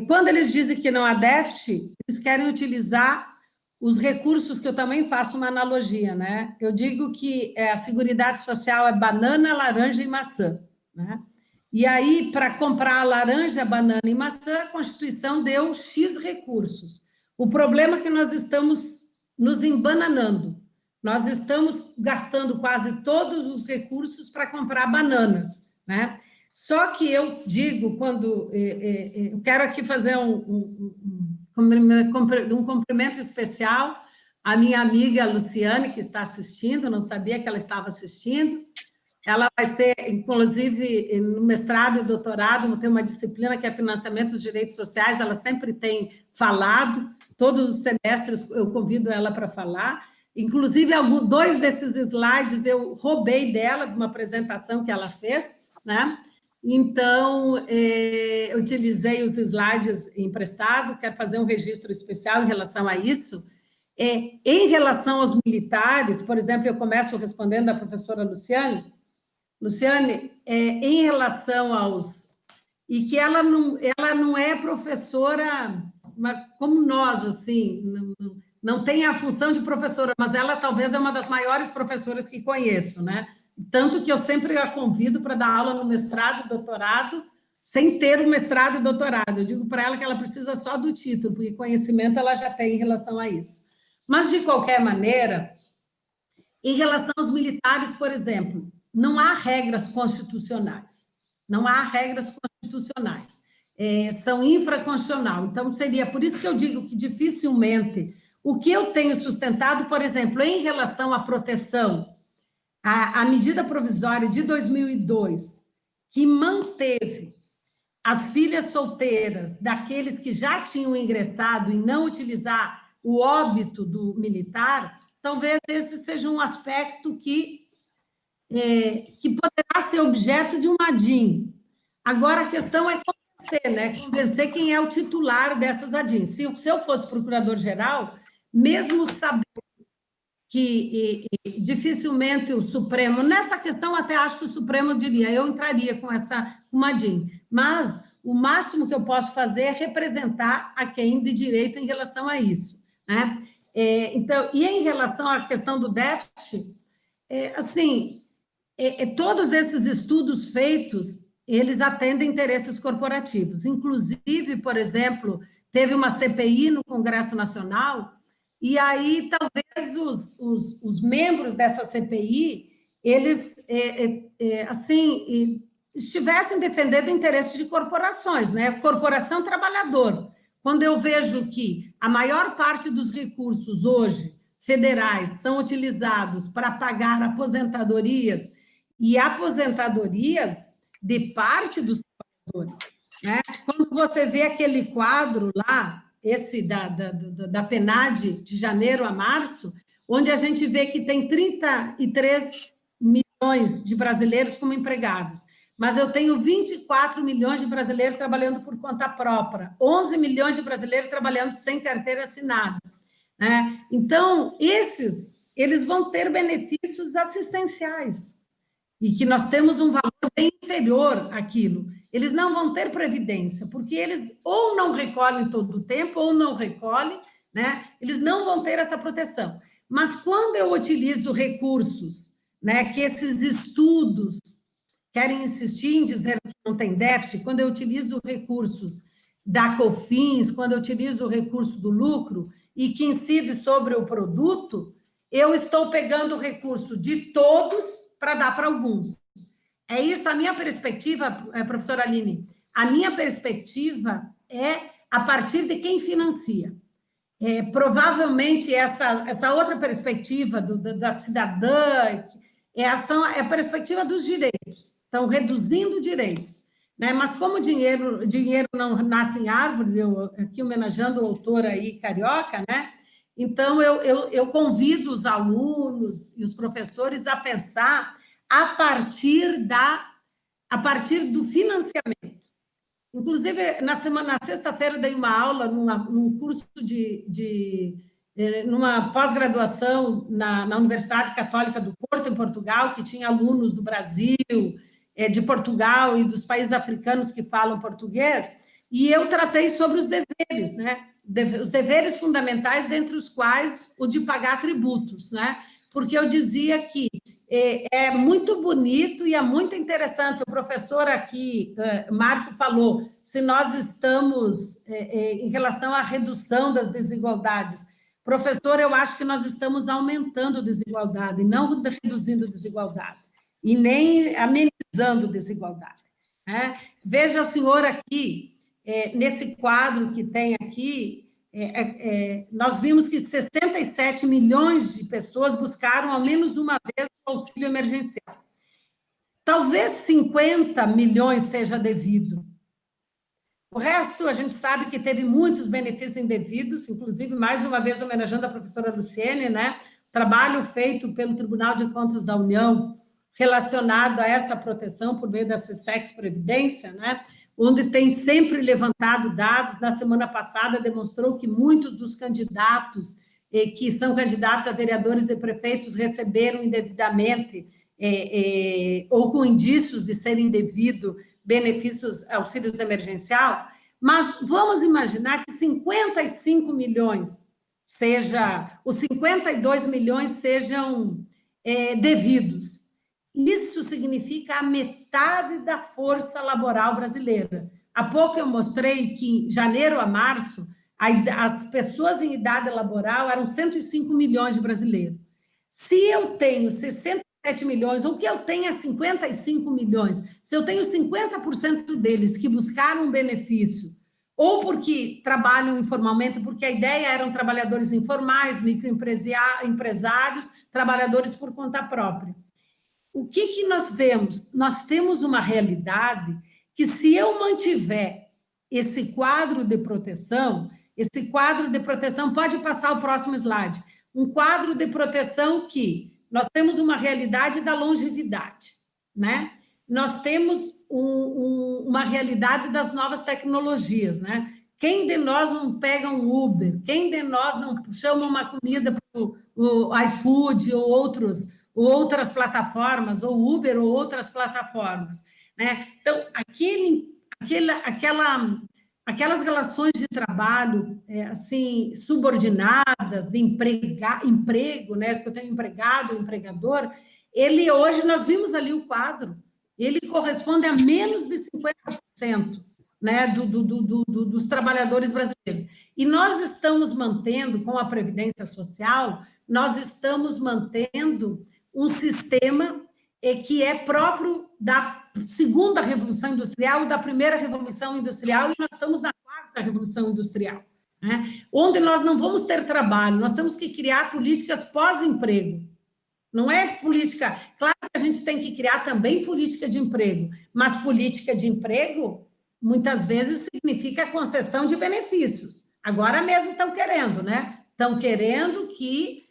Quando eles dizem que não há déficit, eles querem utilizar os recursos, que eu também faço uma analogia, né? Eu digo que a Seguridade Social é banana, laranja e maçã, né? E aí, para comprar a laranja, banana e maçã, a Constituição deu X recursos. O problema é que nós estamos nos embananando. Nós estamos gastando quase todos os recursos para comprar bananas, né? Só que eu digo, quando eu quero aqui fazer um cumprimento especial à minha amiga Luciane, que está assistindo, não sabia que ela estava assistindo. Ela vai ser, inclusive, no mestrado e doutorado, tem uma disciplina que é financiamento dos direitos sociais, ela sempre tem falado, todos os semestres eu convido ela para falar, inclusive 2 desses slides eu roubei dela, de uma apresentação que ela fez, né? Então, eu utilizei os slides emprestados, quero fazer um registro especial em relação a isso. Em relação aos militares, por exemplo, eu começo respondendo à professora Luciane. Luciane, em relação aos... E que ela não é professora como nós, assim, não tem a função de professora, mas ela talvez é uma das maiores professoras que conheço, né? Tanto que eu sempre a convido para dar aula no mestrado e doutorado, sem ter o mestrado e doutorado. Eu digo para ela que ela precisa só do título, porque conhecimento ela já tem em relação a isso. Mas, de qualquer maneira, em relação aos militares, por exemplo, não há regras constitucionais. Não há regras constitucionais. São infraconstitucional. Então, seria por isso que eu digo que dificilmente... O que eu tenho sustentado, por exemplo, em relação à proteção, a medida provisória de 2002, que manteve as filhas solteiras daqueles que já tinham ingressado e não utilizar o óbito do militar, talvez esse seja um aspecto que poderá ser objeto de um ADIM. Agora, a questão é convencer, né? Convencer quem é o titular dessas ADIM. Se eu fosse procurador-geral, mesmo sabendo que dificilmente o Supremo... Nessa questão, até acho que o Supremo diria, eu entraria com uma ADIM. Mas o máximo que eu posso fazer é representar a quem de direito em relação a isso, né? Então, e em relação à questão do déficit, todos esses estudos feitos, eles atendem interesses corporativos. Inclusive, por exemplo, teve uma CPI no Congresso Nacional, e aí talvez os membros dessa CPI, eles, estivessem defendendo interesses de corporações, né? Corporação trabalhador. Quando eu vejo que a maior parte dos recursos hoje federais são utilizados para pagar aposentadorias e aposentadorias de parte dos trabalhadores, né? Quando você vê aquele quadro lá, esse da PNAD de janeiro a março, onde a gente vê que tem 33 milhões de brasileiros como empregados. mas eu tenho 24 milhões de brasileiros trabalhando por conta própria, 11 milhões de brasileiros trabalhando sem carteira assinada, né? Então, eles vão ter benefícios assistenciais, e que nós temos um valor bem inferior àquilo. Eles não vão ter previdência, porque eles ou não recolhem todo o tempo, ou não recolhem, né? Eles não vão ter essa proteção. Mas quando eu utilizo recursos, né, que esses estudos querem insistir em dizer que não tem déficit, quando eu utilizo recursos da COFINS, quando eu utilizo o recurso do lucro e que incide sobre o produto, eu estou pegando o recurso de todos para dar para alguns. É isso a minha perspectiva, professora Aline. A minha perspectiva é a partir de quem financia. Provavelmente, essa outra perspectiva da cidadã é a perspectiva dos direitos. Estão reduzindo direitos, né? Mas como dinheiro não nasce em árvores, eu aqui homenageando o autor aí carioca, né? Então, eu convido os alunos e os professores a pensar a partir do financiamento. Inclusive, na sexta-feira, dei uma aula num curso numa pós-graduação na Universidade Católica do Porto, em Portugal, que tinha alunos do Brasil, de Portugal e dos países africanos que falam português, e eu tratei sobre os deveres, né? Os deveres fundamentais, dentre os quais o de pagar tributos, né? Porque eu dizia que é muito bonito e é muito interessante. O professor aqui, Marco, falou, se nós estamos em relação à redução das desigualdades. Professor, eu acho que nós estamos aumentando a desigualdade, não reduzindo a desigualdade, e nem amenizando a desigualdade, né? Veja o senhor aqui, nesse quadro que tem aqui, nós vimos que 67 milhões de pessoas buscaram ao menos uma vez o auxílio emergencial. Talvez 50 milhões seja devido. O resto, a gente sabe que teve muitos benefícios indevidos, inclusive, mais uma vez, homenageando a professora Luciene, né? Trabalho feito pelo Tribunal de Contas da União relacionado a essa proteção por meio da SESEX Previdência, né? Onde tem sempre levantado dados. Na semana passada, demonstrou que muitos dos candidatos, que são candidatos a vereadores e prefeitos, receberam indevidamente, ou com indícios de serem indevido, benefícios, auxílios emergencial. Mas vamos imaginar que 55 milhões, os 52 milhões sejam devidos. Isso significa a metade da força laboral brasileira. Há pouco eu mostrei que, em janeiro a março, as pessoas em idade laboral eram 105 milhões de brasileiros. Se eu tenho 67 milhões, ou que eu tenha 55 milhões, se eu tenho 50% deles que buscaram um benefício, ou porque trabalham informalmente, porque a ideia eram trabalhadores informais, microempresários, trabalhadores por conta própria. O que nós vemos? Nós temos uma realidade que, se eu mantiver esse quadro de proteção pode passar o próximo slide, um quadro de proteção que nós temos uma realidade da longevidade, né? Nós temos uma realidade das novas tecnologias, né? Quem de nós não pega um Uber? Quem de nós não chama uma comida para o iFood ou outras plataformas, ou Uber ou outras plataformas, né? Então, aquelas relações de trabalho assim, subordinadas, de emprego, né? Que eu tenho empregado, empregador, hoje nós vimos ali o quadro, ele corresponde a menos de 50%, né, dos trabalhadores brasileiros. E nós estamos mantendo, com a Previdência Social, nós estamos mantendo um sistema que é próprio da segunda Revolução Industrial, da primeira Revolução Industrial, e nós estamos na quarta Revolução Industrial, né? Onde nós não vamos ter trabalho, nós temos que criar políticas pós-emprego. Não é política... Claro que a gente tem que criar também política de emprego, mas política de emprego, muitas vezes, significa concessão de benefícios. Agora mesmo estão querendo, né? Estão querendo que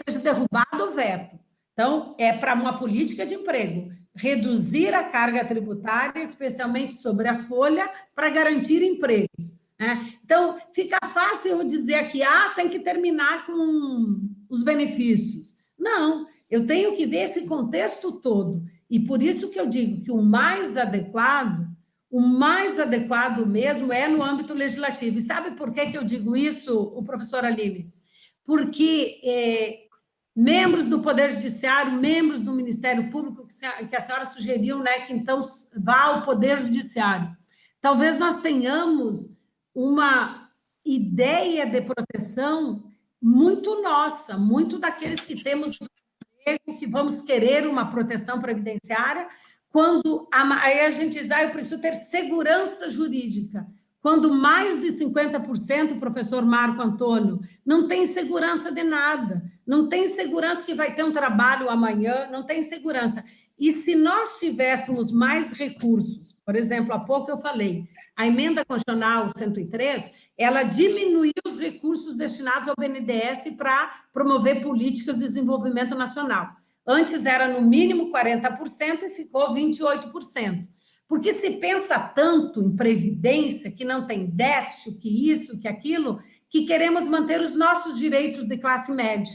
seja derrubado o veto. Então, é para uma política de emprego. reduzir a carga tributária, especialmente sobre a folha, para garantir empregos. Né? Então, fica fácil eu dizer aqui, tem que terminar com os benefícios. Não, eu tenho que ver esse contexto todo. E por isso que eu digo que o mais adequado mesmo é no âmbito legislativo. E sabe por que eu digo isso, o professor Aline? Porque membros do Poder Judiciário, membros do Ministério Público, que a senhora sugeriu, né, que então vá ao Poder Judiciário. Talvez nós tenhamos uma ideia de proteção muito nossa, muito daqueles que temos emprego, que vamos querer uma proteção previdenciária, quando aí a gente diz, eu preciso ter segurança jurídica. Quando mais de 50%, professor Marco Antônio, não tem segurança de nada, não tem segurança que vai ter um trabalho amanhã, não tem segurança. E se nós tivéssemos mais recursos, por exemplo, há pouco eu falei, a emenda constitucional 103, ela diminuiu os recursos destinados ao BNDES para promover políticas de desenvolvimento nacional. Antes era no mínimo 40% e ficou 28%. Porque se pensa tanto em previdência, que não tem déficit, que isso, que aquilo, que queremos manter os nossos direitos de classe média.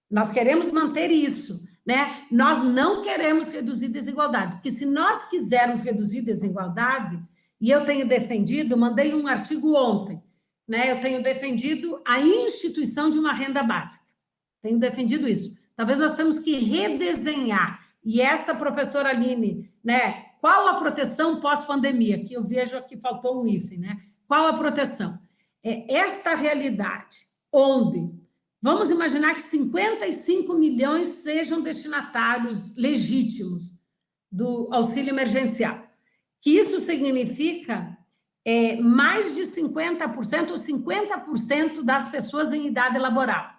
Nós queremos manter isso, né? Nós não queremos reduzir desigualdade, porque se nós quisermos reduzir desigualdade, e eu tenho defendido, mandei um artigo ontem, né? Eu tenho defendido a instituição de uma renda básica. Tenho defendido isso. Talvez nós temos que redesenhar. E essa professora Aline, né? Qual a proteção pós-pandemia? Que eu vejo aqui, faltou um hífen, né? Qual a proteção? Esta realidade, onde vamos imaginar que 55 milhões sejam destinatários legítimos do auxílio emergencial. Que isso significa mais de 50% ou 50% das pessoas em idade laboral.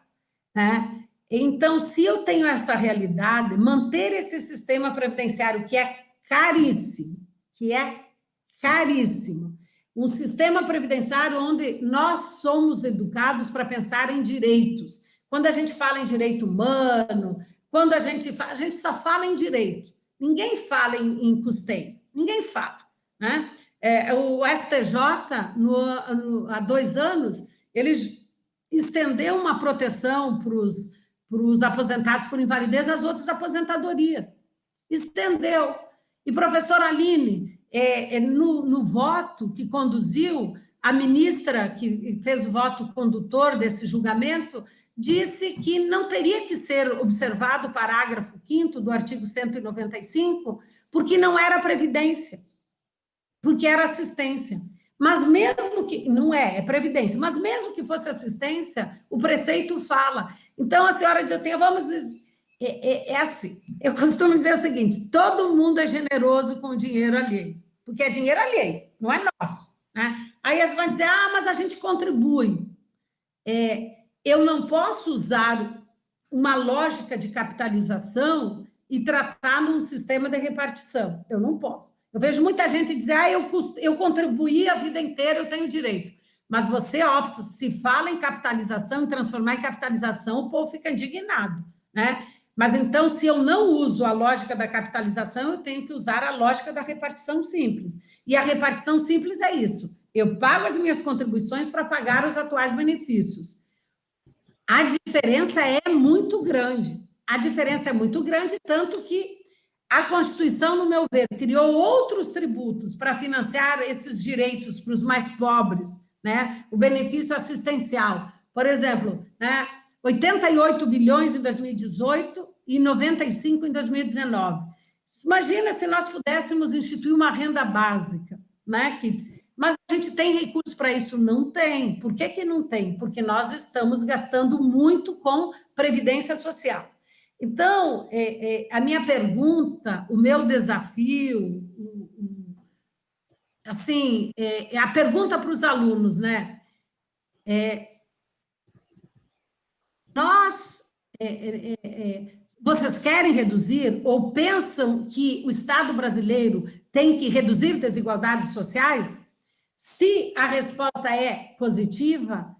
Né? Então, se eu tenho essa realidade, manter esse sistema previdenciário que é caríssimo, um sistema previdenciário onde nós somos educados para pensar em direitos. Quando a gente fala em direito humano, quando a gente só fala em direito, ninguém fala em custeio, ninguém fala. Né? O STJ, há 2 anos, ele estendeu uma proteção para os aposentados por invalidez às outras aposentadorias. Estendeu. E, professora Aline, no voto que conduziu, a ministra que fez o voto condutor desse julgamento disse que não teria que ser observado o parágrafo 5º do artigo 195, porque não era previdência, porque era assistência. Mas mesmo que... Não é previdência. Mas mesmo que fosse assistência, o preceito fala. Então, a senhora diz assim, vamos... assim, eu costumo dizer o seguinte, todo mundo é generoso com o dinheiro alheio, porque é dinheiro alheio, não é nosso. Né? Aí eles vão dizer, mas a gente contribui. Eu não posso usar uma lógica de capitalização e tratar num sistema de repartição. Eu não posso. Eu vejo muita gente dizer, eu contribuí a vida inteira, eu tenho direito. Mas você opta, se fala em capitalização, em transformar em capitalização, o povo fica indignado, né? Mas, então, se eu não uso a lógica da capitalização, eu tenho que usar a lógica da repartição simples. E a repartição simples é isso. Eu pago as minhas contribuições para pagar os atuais benefícios. A diferença é muito grande. A diferença é muito grande, tanto que a Constituição, no meu ver, criou outros tributos para financiar esses direitos para os mais pobres, né? O benefício assistencial. Por exemplo, né? 88 bilhões em 2018 e 95 em 2019. Imagina se nós pudéssemos instituir uma renda básica, né? Mas a gente tem recursos para isso? Não tem. Por que não tem? Porque nós estamos gastando muito com previdência social. Então, a minha pergunta, o meu desafio, assim, a pergunta para os alunos, né? Vocês querem reduzir ou pensam que o Estado brasileiro tem que reduzir desigualdades sociais? Se a resposta é positiva,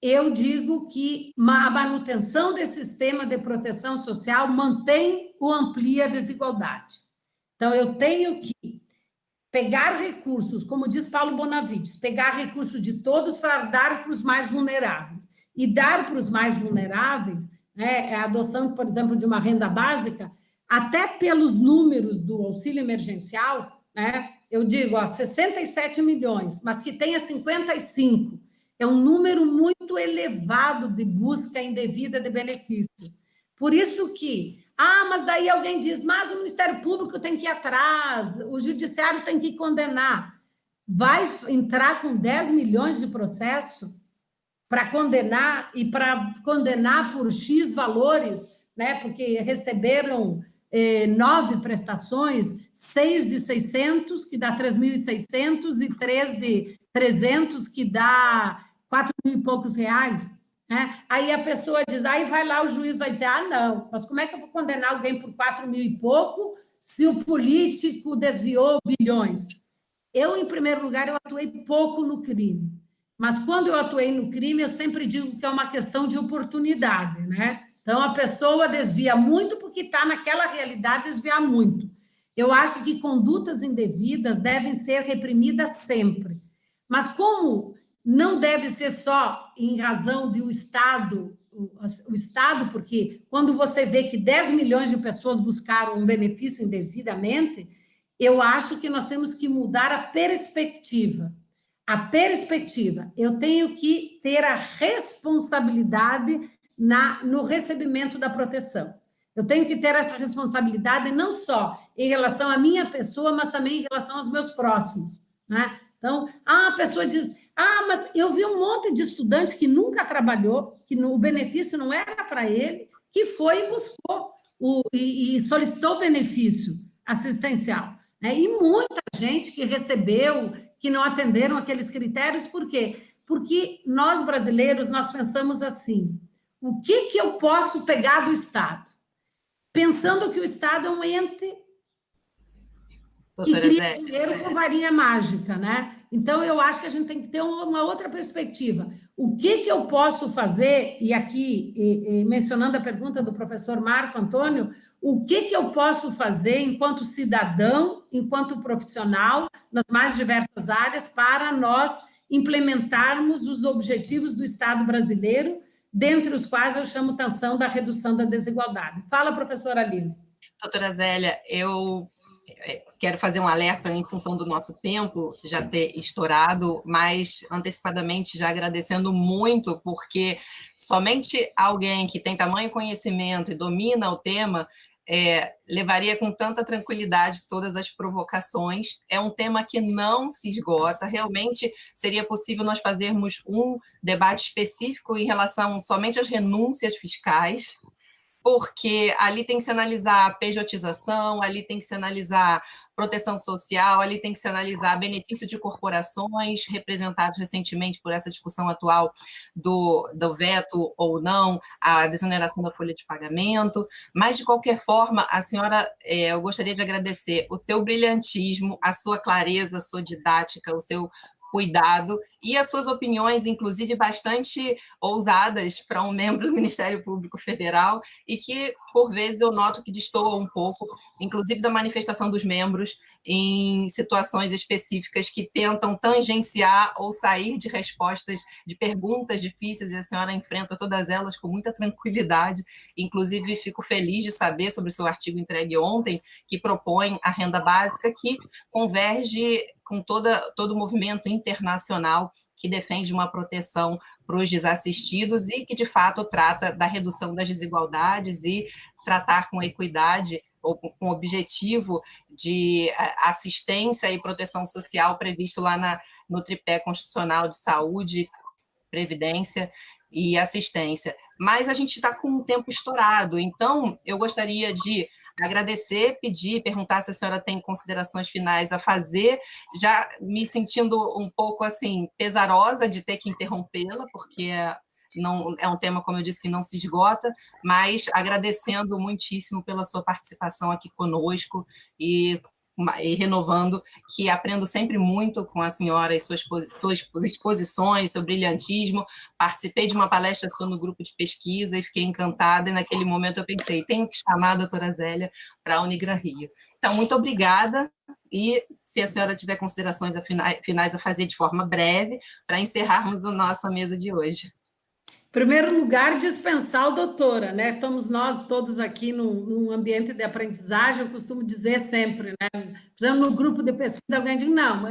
eu digo que a manutenção desse sistema de proteção social mantém ou amplia a desigualdade. Então, eu tenho que pegar recursos, como diz Paulo Bonavides, pegar recursos de todos para dar para os mais vulneráveis. E dar para os mais vulneráveis, né, a adoção, por exemplo, de uma renda básica, até pelos números do auxílio emergencial, né, eu digo, 67 milhões, mas que tenha 55, é um número muito elevado de busca indevida de benefício. Por isso que, mas daí alguém diz, mas o Ministério Público tem que ir atrás, o Judiciário tem que condenar. Vai entrar com 10 milhões de processo para condenar, e para condenar por X valores, né, porque receberam 9 prestações, 6 de 600, que dá 3.600, e 3 de 300, que dá 4 mil e poucos reais. Né? Aí a pessoa diz, aí vai lá, o juiz vai dizer, não, mas como é que eu vou condenar alguém por 4 mil e pouco se o político desviou bilhões? Eu, em primeiro lugar, eu atuei pouco no crime, mas quando eu atuei no crime, eu sempre digo que é uma questão de oportunidade, né? Então, a pessoa desvia muito porque está naquela realidade desviar muito. Eu acho que condutas indevidas devem ser reprimidas sempre. Mas como não deve ser só em razão de o Estado, porque quando você vê que 10 milhões de pessoas buscaram um benefício indevidamente, eu acho que nós temos que mudar a perspectiva. A perspectiva, eu tenho que ter a responsabilidade no recebimento da proteção. Eu tenho que ter essa responsabilidade não só em relação à minha pessoa, mas também em relação aos meus próximos. Né? Então, a pessoa diz, mas eu vi um monte de estudante que nunca trabalhou, que o benefício não era para ele, que foi e buscou e solicitou o benefício assistencial. Né? E muita gente que recebeu, que não atenderam aqueles critérios, por quê? Porque nós, brasileiros, nós pensamos assim, o que eu posso pegar do Estado? Pensando que o Estado é um ente que cria dinheiro com varinha mágica, né? Então, eu acho que a gente tem que ter uma outra perspectiva. O que eu posso fazer, e aqui, mencionando a pergunta do professor Marco Antônio, o que eu posso fazer enquanto cidadão, enquanto profissional, nas mais diversas áreas, para nós implementarmos os objetivos do Estado brasileiro, dentre os quais eu chamo atenção da redução da desigualdade. Fala, professora Aline. Doutora Zélia, eu quero fazer um alerta em função do nosso tempo já ter estourado, mas antecipadamente já agradecendo muito, porque somente alguém que tem tamanho conhecimento e domina o tema levaria com tanta tranquilidade todas as provocações. É um tema que não se esgota, realmente seria possível nós fazermos um debate específico em relação somente às renúncias fiscais, porque ali tem que se analisar a pejotização, ali tem que se analisar proteção social, ali tem que se analisar benefício de corporações representados recentemente por essa discussão atual do veto ou não, a desoneração da folha de pagamento, mas, de qualquer forma, a senhora, eu gostaria de agradecer o seu brilhantismo, a sua clareza, a sua didática, o seu cuidado e as suas opiniões, inclusive bastante ousadas para um membro do Ministério Público Federal e que, por vezes, eu noto que destoa um pouco, inclusive da manifestação dos membros em situações específicas que tentam tangenciar ou sair de respostas de perguntas difíceis, e a senhora enfrenta todas elas com muita tranquilidade. Inclusive, fico feliz de saber sobre o seu artigo entregue ontem, que propõe a renda básica, que converge com todo o movimento internacional que defende uma proteção para os desassistidos e que, de fato, trata da redução das desigualdades e tratar com equidade ou com o objetivo de assistência e proteção social previsto lá no tripé constitucional de saúde, previdência e assistência. Mas a gente está com um tempo estourado, então eu gostaria de agradecer, pedir, perguntar se a senhora tem considerações finais a fazer, já me sentindo um pouco assim pesarosa de ter que interrompê-la, porque não, é um tema, como eu disse, que não se esgota, mas agradecendo muitíssimo pela sua participação aqui conosco e e renovando que aprendo sempre muito com a senhora e suas exposições, seu brilhantismo. Participei de uma palestra sua no grupo de pesquisa e fiquei encantada, e naquele momento eu pensei, tenho que chamar a doutora Zélia para a Unigran Rio. Então, muito obrigada, e se a senhora tiver considerações finais a fazer de forma breve, para encerrarmos a nossa mesa de hoje. Em primeiro lugar, dispensar a doutora, né? Estamos nós todos aqui num ambiente de aprendizagem, eu costumo dizer sempre, né? Precisamos no grupo de pesquisa, alguém diz, não,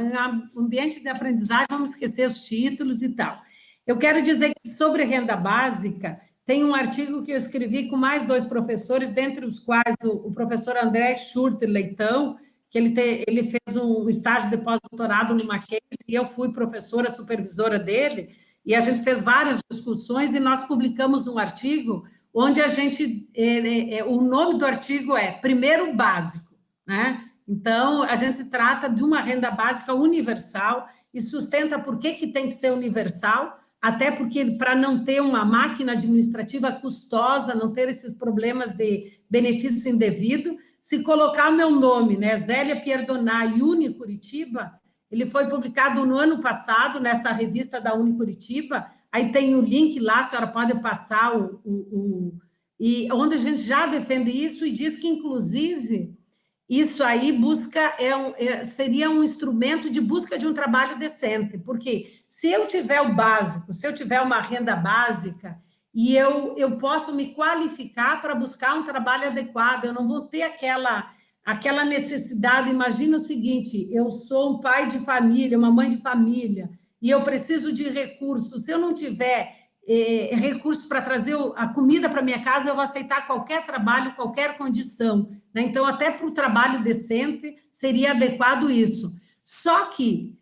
no ambiente de aprendizagem vamos esquecer os títulos e tal. Eu quero dizer que sobre renda básica, tem um artigo que eu escrevi com mais 2 professores, dentre os quais o professor André Schurter Leitão, que ele fez um estágio de pós-doutorado no Mackenzie, e eu fui professora supervisora dele, e a gente fez várias discussões e nós publicamos um artigo onde o nome do artigo é Primeiro Básico, né? Então, a gente trata de uma renda básica universal e sustenta por que tem que ser universal, até porque para não ter uma máquina administrativa custosa, não ter esses problemas de benefício indevido, se colocar o meu nome, né, Zélia Pierdonat, Unicuritiba, ele foi publicado no ano passado, nessa revista da Unicuritiba, aí tem o link lá, a senhora pode passar e onde a gente já defende isso e diz que, inclusive, isso aí seria um instrumento de busca de um trabalho decente, porque se eu tiver o básico, se eu tiver uma renda básica, e eu posso me qualificar para buscar um trabalho adequado, eu não vou ter aquela necessidade. Imagina o seguinte, eu sou um pai de família, uma mãe de família, e eu preciso de recursos. Se eu não tiver recursos para trazer a comida para minha casa, eu vou aceitar qualquer trabalho, qualquer condição, né? Então, até para o trabalho decente, seria adequado isso. Só que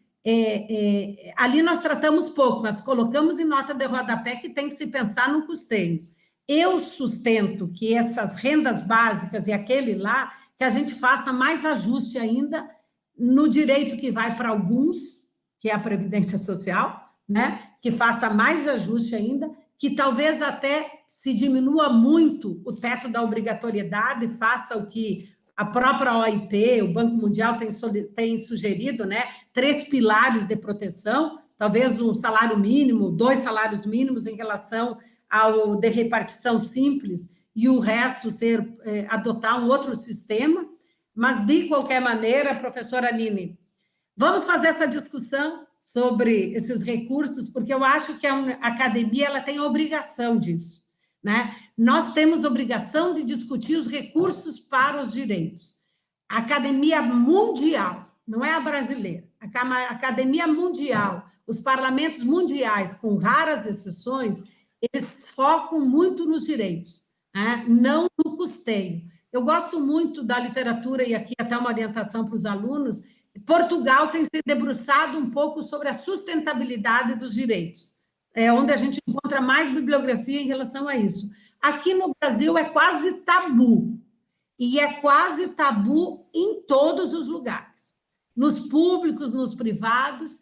ali nós tratamos pouco, nós colocamos em nota de rodapé que tem que se pensar no custeio. Eu sustento que essas rendas básicas e aquele lá, que a gente faça mais ajuste ainda no direito que vai para alguns, que é a Previdência Social, né? Que faça mais ajuste ainda, que talvez até se diminua muito o teto da obrigatoriedade, faça o que a própria OIT, o Banco Mundial tem sugerido, né? 3 pilares de proteção, talvez um salário mínimo, 2 salários mínimos em relação ao de repartição simples, e o resto adotar um outro sistema. Mas, de qualquer maneira, professora Aline, vamos fazer essa discussão sobre esses recursos, porque eu acho que a academia ela tem a obrigação disso, né? Nós temos obrigação de discutir os recursos para os direitos. A academia mundial, não é a brasileira, a academia mundial, os parlamentos mundiais, com raras exceções, eles focam muito nos direitos, né? Não no custeio. Eu gosto muito da literatura, e aqui até uma orientação para os alunos. Portugal tem se debruçado um pouco sobre a sustentabilidade dos direitos, onde a gente encontra mais bibliografia em relação a isso. Aqui no Brasil é quase tabu, e é quase tabu em todos os lugares, nos públicos, nos privados.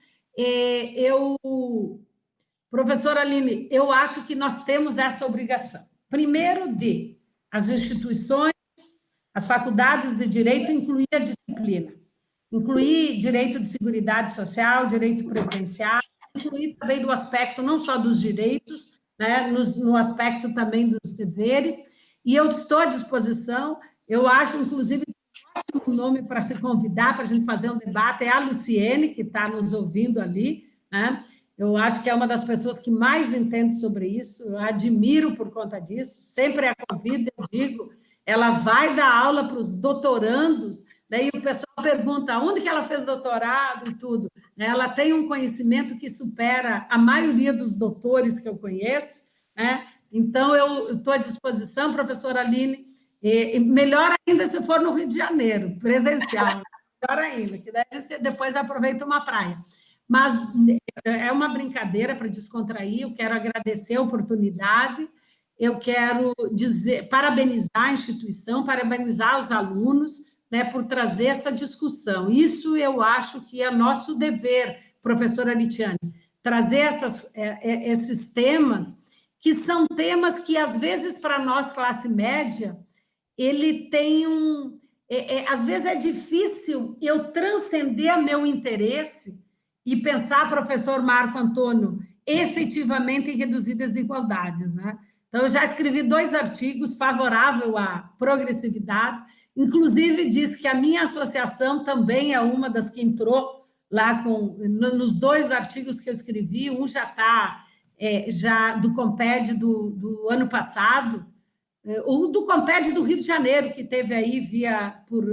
Professora Aline, eu acho que nós temos essa obrigação. Primeiro, de as instituições, as faculdades de direito incluir a disciplina. Incluir direito de seguridade social, direito previdenciário, incluir também do aspecto não só dos direitos, né, no aspecto também dos deveres, e eu estou à disposição. Eu acho, inclusive, que um ótimo nome para se convidar, para a gente fazer um debate, é a Luciene, que está nos ouvindo ali, né? Eu acho que é uma das pessoas que mais entende sobre isso, eu admiro por conta disso, sempre a convido, eu digo, ela vai dar aula para os doutorandos, né? E o pessoal pergunta onde que ela fez doutorado e tudo. Ela tem um conhecimento que supera a maioria dos doutores que eu conheço, né? Então, eu estou à disposição, professora Aline, e melhor ainda se for no Rio de Janeiro, presencial, melhor ainda, que daí a gente depois aproveita uma praia. Mas é uma brincadeira para descontrair, eu quero agradecer a oportunidade, eu quero parabenizar a instituição, parabenizar os alunos, né, por trazer essa discussão. Isso eu acho que é nosso dever, professora Litiane, trazer esses temas, que são temas que, às vezes, para nós, classe média, ele tem às vezes é difícil eu transcender meu interesse e pensar, professor Marco Antônio, efetivamente em reduzir desigualdades, né? Então, eu já escrevi 2 artigos favoráveis à progressividade, inclusive disse que a minha associação também é uma das que entrou lá nos 2 artigos que eu escrevi, um já está já do Comped do ano passado, o do Comped do Rio de Janeiro, que teve aí por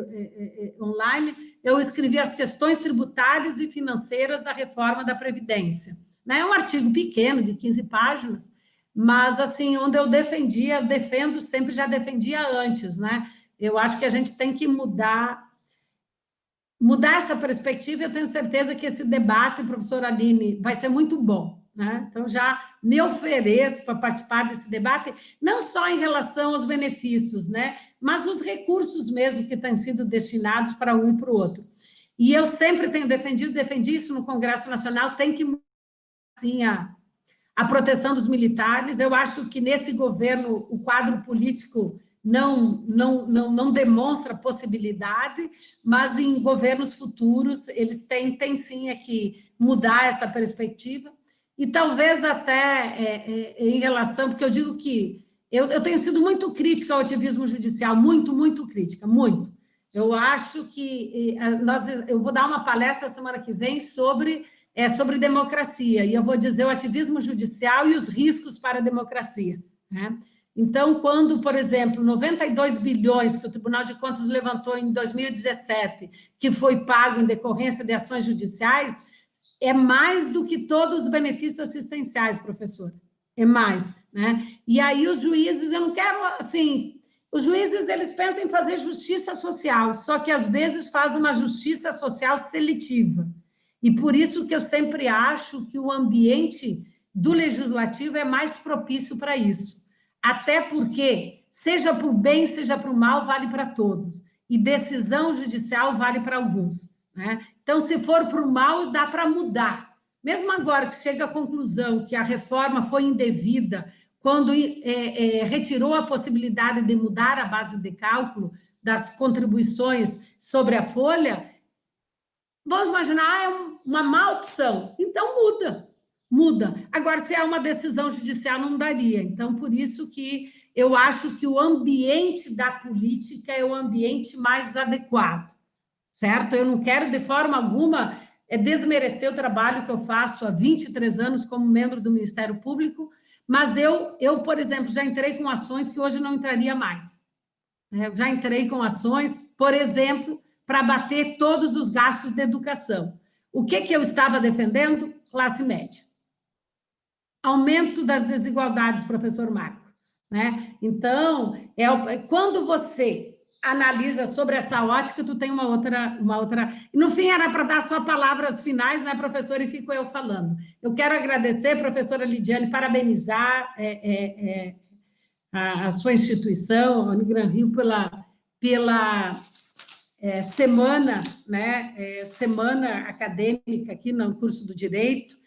online, eu escrevi as questões tributárias e financeiras da reforma da Previdência. É um artigo pequeno, de 15 páginas, mas, assim, onde eu defendo sempre, já defendia antes, né? Eu acho que a gente tem que mudar essa perspectiva, e eu tenho certeza que esse debate, professora Aline, vai ser muito bom, né? Então, já me ofereço para participar desse debate, não só em relação aos benefícios, né? Mas os recursos mesmo que têm sido destinados para um e para o outro. E eu sempre tenho defendi isso no Congresso Nacional, tem que mudar, assim, a proteção dos militares. Eu acho que nesse governo o quadro político não demonstra possibilidade, mas em governos futuros eles têm sim que mudar essa perspectiva. E talvez até em relação, porque eu digo que eu tenho sido muito crítica ao ativismo judicial, muito crítica, muito. Eu acho que eu vou dar uma palestra semana que vem sobre democracia, e eu vou dizer o ativismo judicial e os riscos para a democracia, né? Então, quando, por exemplo, 92 bilhões que o Tribunal de Contas levantou em 2017, que foi pago em decorrência de ações judiciais, é mais do que todos os benefícios assistenciais, professor. É mais, né? E aí os juízes, eu não quero, assim, os juízes, eles pensam em fazer justiça social, só que às vezes fazem uma justiça social seletiva. E por isso que eu sempre acho que o ambiente do legislativo é mais propício para isso. Até porque, seja para o bem, seja para o mal, vale para todos. E decisão judicial vale para alguns, né? Então, se for para o mal, dá para mudar. Mesmo agora que chega à conclusão que a reforma foi indevida, quando retirou a possibilidade de mudar a base de cálculo das contribuições sobre a folha, vamos imaginar, é uma má opção. Então, muda. Agora, se é uma decisão judicial, não daria. Então, por isso que eu acho que o ambiente da política é o ambiente mais adequado, certo? Eu não quero, de forma alguma, desmerecer o trabalho que eu faço há 23 anos como membro do Ministério Público, mas eu, por exemplo, já entrei com ações que hoje não entraria mais. Eu já entrei com ações, por exemplo, para abater todos os gastos de educação. O que eu estava defendendo? Classe média. Aumento das desigualdades, professor Marco, né? Então, quando você analisa sobre essa ótica, tu tem uma outra... No fim, era para dar só palavras finais, né, professor, e fico eu falando. Eu quero agradecer, professora Lidiane, parabenizar a sua instituição, a Unigran Rio, pela semana, né, semana acadêmica aqui no curso do Direito,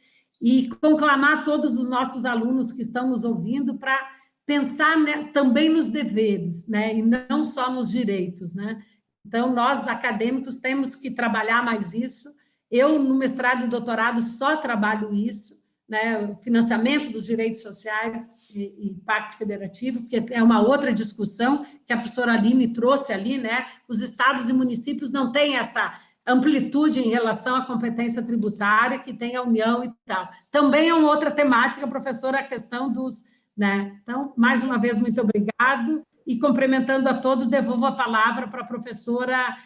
e conclamar todos os nossos alunos que estão nos ouvindo para pensar, né, também nos deveres, né, e não só nos direitos, né? Então, nós, acadêmicos, temos que trabalhar mais isso. Eu, no mestrado e doutorado, só trabalho isso, né, o financiamento dos direitos sociais e pacto federativo, porque é uma outra discussão que a professora Aline trouxe ali, né? Os estados e municípios não têm essa amplitude em relação à competência tributária que tem a União e tal. Também é uma outra temática, professora, a questão dos... né? Então, mais uma vez, muito obrigado, e cumprimentando a todos, devolvo a palavra para a professora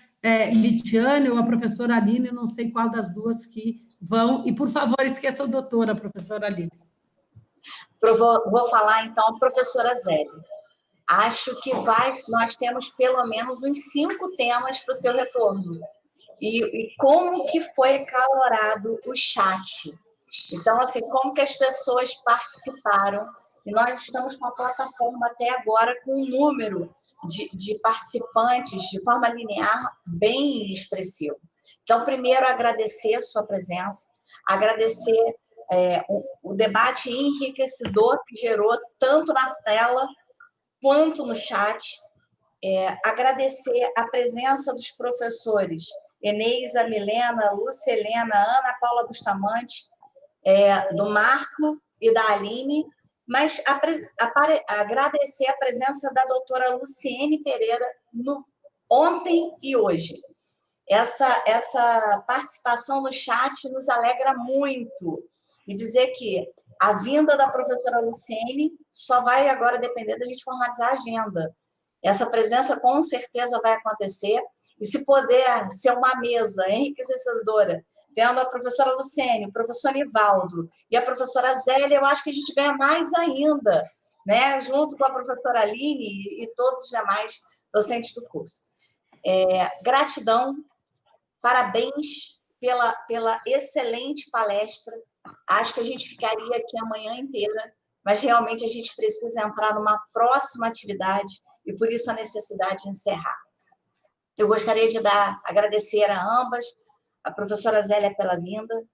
Litiane ou a professora Aline, não sei qual das duas que vão, e, por favor, esqueça o doutora, professora Aline. Vou falar, então, a professora Zélia. Acho que nós temos pelo menos uns 5 temas para o seu retorno. E como que foi acalorado o chat. Então, assim, como que as pessoas participaram. E nós estamos com a plataforma até agora com um número de participantes de forma linear bem expressivo. Então, primeiro, agradecer a sua presença, agradecer o debate enriquecedor que gerou tanto na tela quanto no chat. agradecer a presença dos professores Eneisa, Milena, Lúcia Helena, Ana Paula Bustamante, do Marco e da Aline, mas agradecer a presença da doutora Luciene Pereira ontem e hoje. Essa participação no chat nos alegra muito, e dizer que a vinda da professora Luciene só vai agora depender da gente formalizar a agenda. Essa presença com certeza vai acontecer, e se puder ser uma mesa enriquecedora, tendo a professora Luciene, o professor Nivaldo e a professora Zélia, eu acho que a gente ganha mais ainda, né? Junto com a professora Aline e todos os demais docentes do curso. Gratidão, parabéns pela excelente palestra. Acho que a gente ficaria aqui a manhã inteira, mas realmente a gente precisa entrar numa próxima atividade, e por isso a necessidade de encerrar. Eu gostaria de agradecer a ambas, a professora Zélia pela vinda,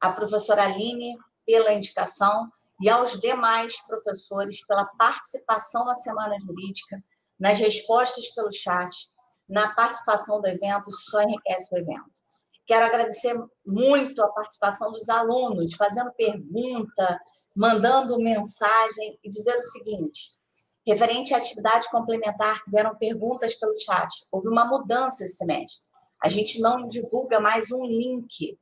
a professora Aline pela indicação, e aos demais professores pela participação na Semana Jurídica, nas respostas pelo chat, na participação do evento. Só enriquece o evento. Quero agradecer muito a participação dos alunos, fazendo pergunta, mandando mensagem, e dizer o seguinte: referente à atividade complementar, tiveram perguntas pelo chat, houve uma mudança esse semestre. A gente não divulga mais um link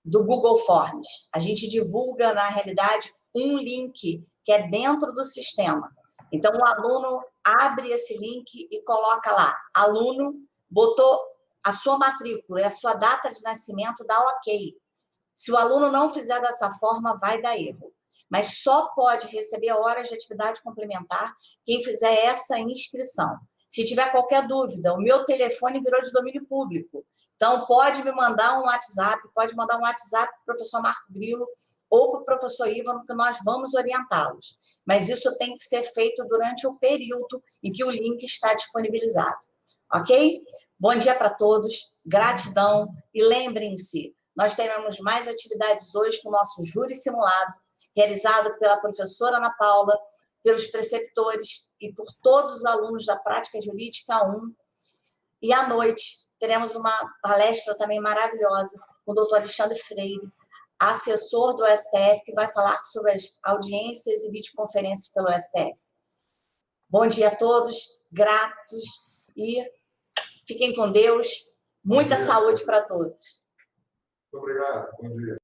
do Google Forms. A gente divulga, na realidade, um link que é dentro do sistema. Então, o aluno abre esse link e coloca lá. Aluno botou a sua matrícula e a sua data de nascimento, dá ok. Se o aluno não fizer dessa forma, vai dar erro. Mas só pode receber horas de atividade complementar quem fizer essa inscrição. Se tiver qualquer dúvida, o meu telefone virou de domínio público. Então, pode me mandar um WhatsApp, para o professor Marco Grilo ou para o professor Ivano, que nós vamos orientá-los. Mas isso tem que ser feito durante o período em que o link está disponibilizado. Ok? Bom dia para todos, gratidão, e lembrem-se, nós teremos mais atividades hoje com o nosso júri simulado, realizado pela professora Ana Paula, pelos preceptores e por todos os alunos da Prática Jurídica 1. E à noite teremos uma palestra também maravilhosa com o doutor Alexandre Freire, assessor do STF, que vai falar sobre as audiências e videoconferências pelo STF. Bom dia a todos, gratos, e fiquem com Deus. Muita saúde para todos. Muito obrigado. Bom dia.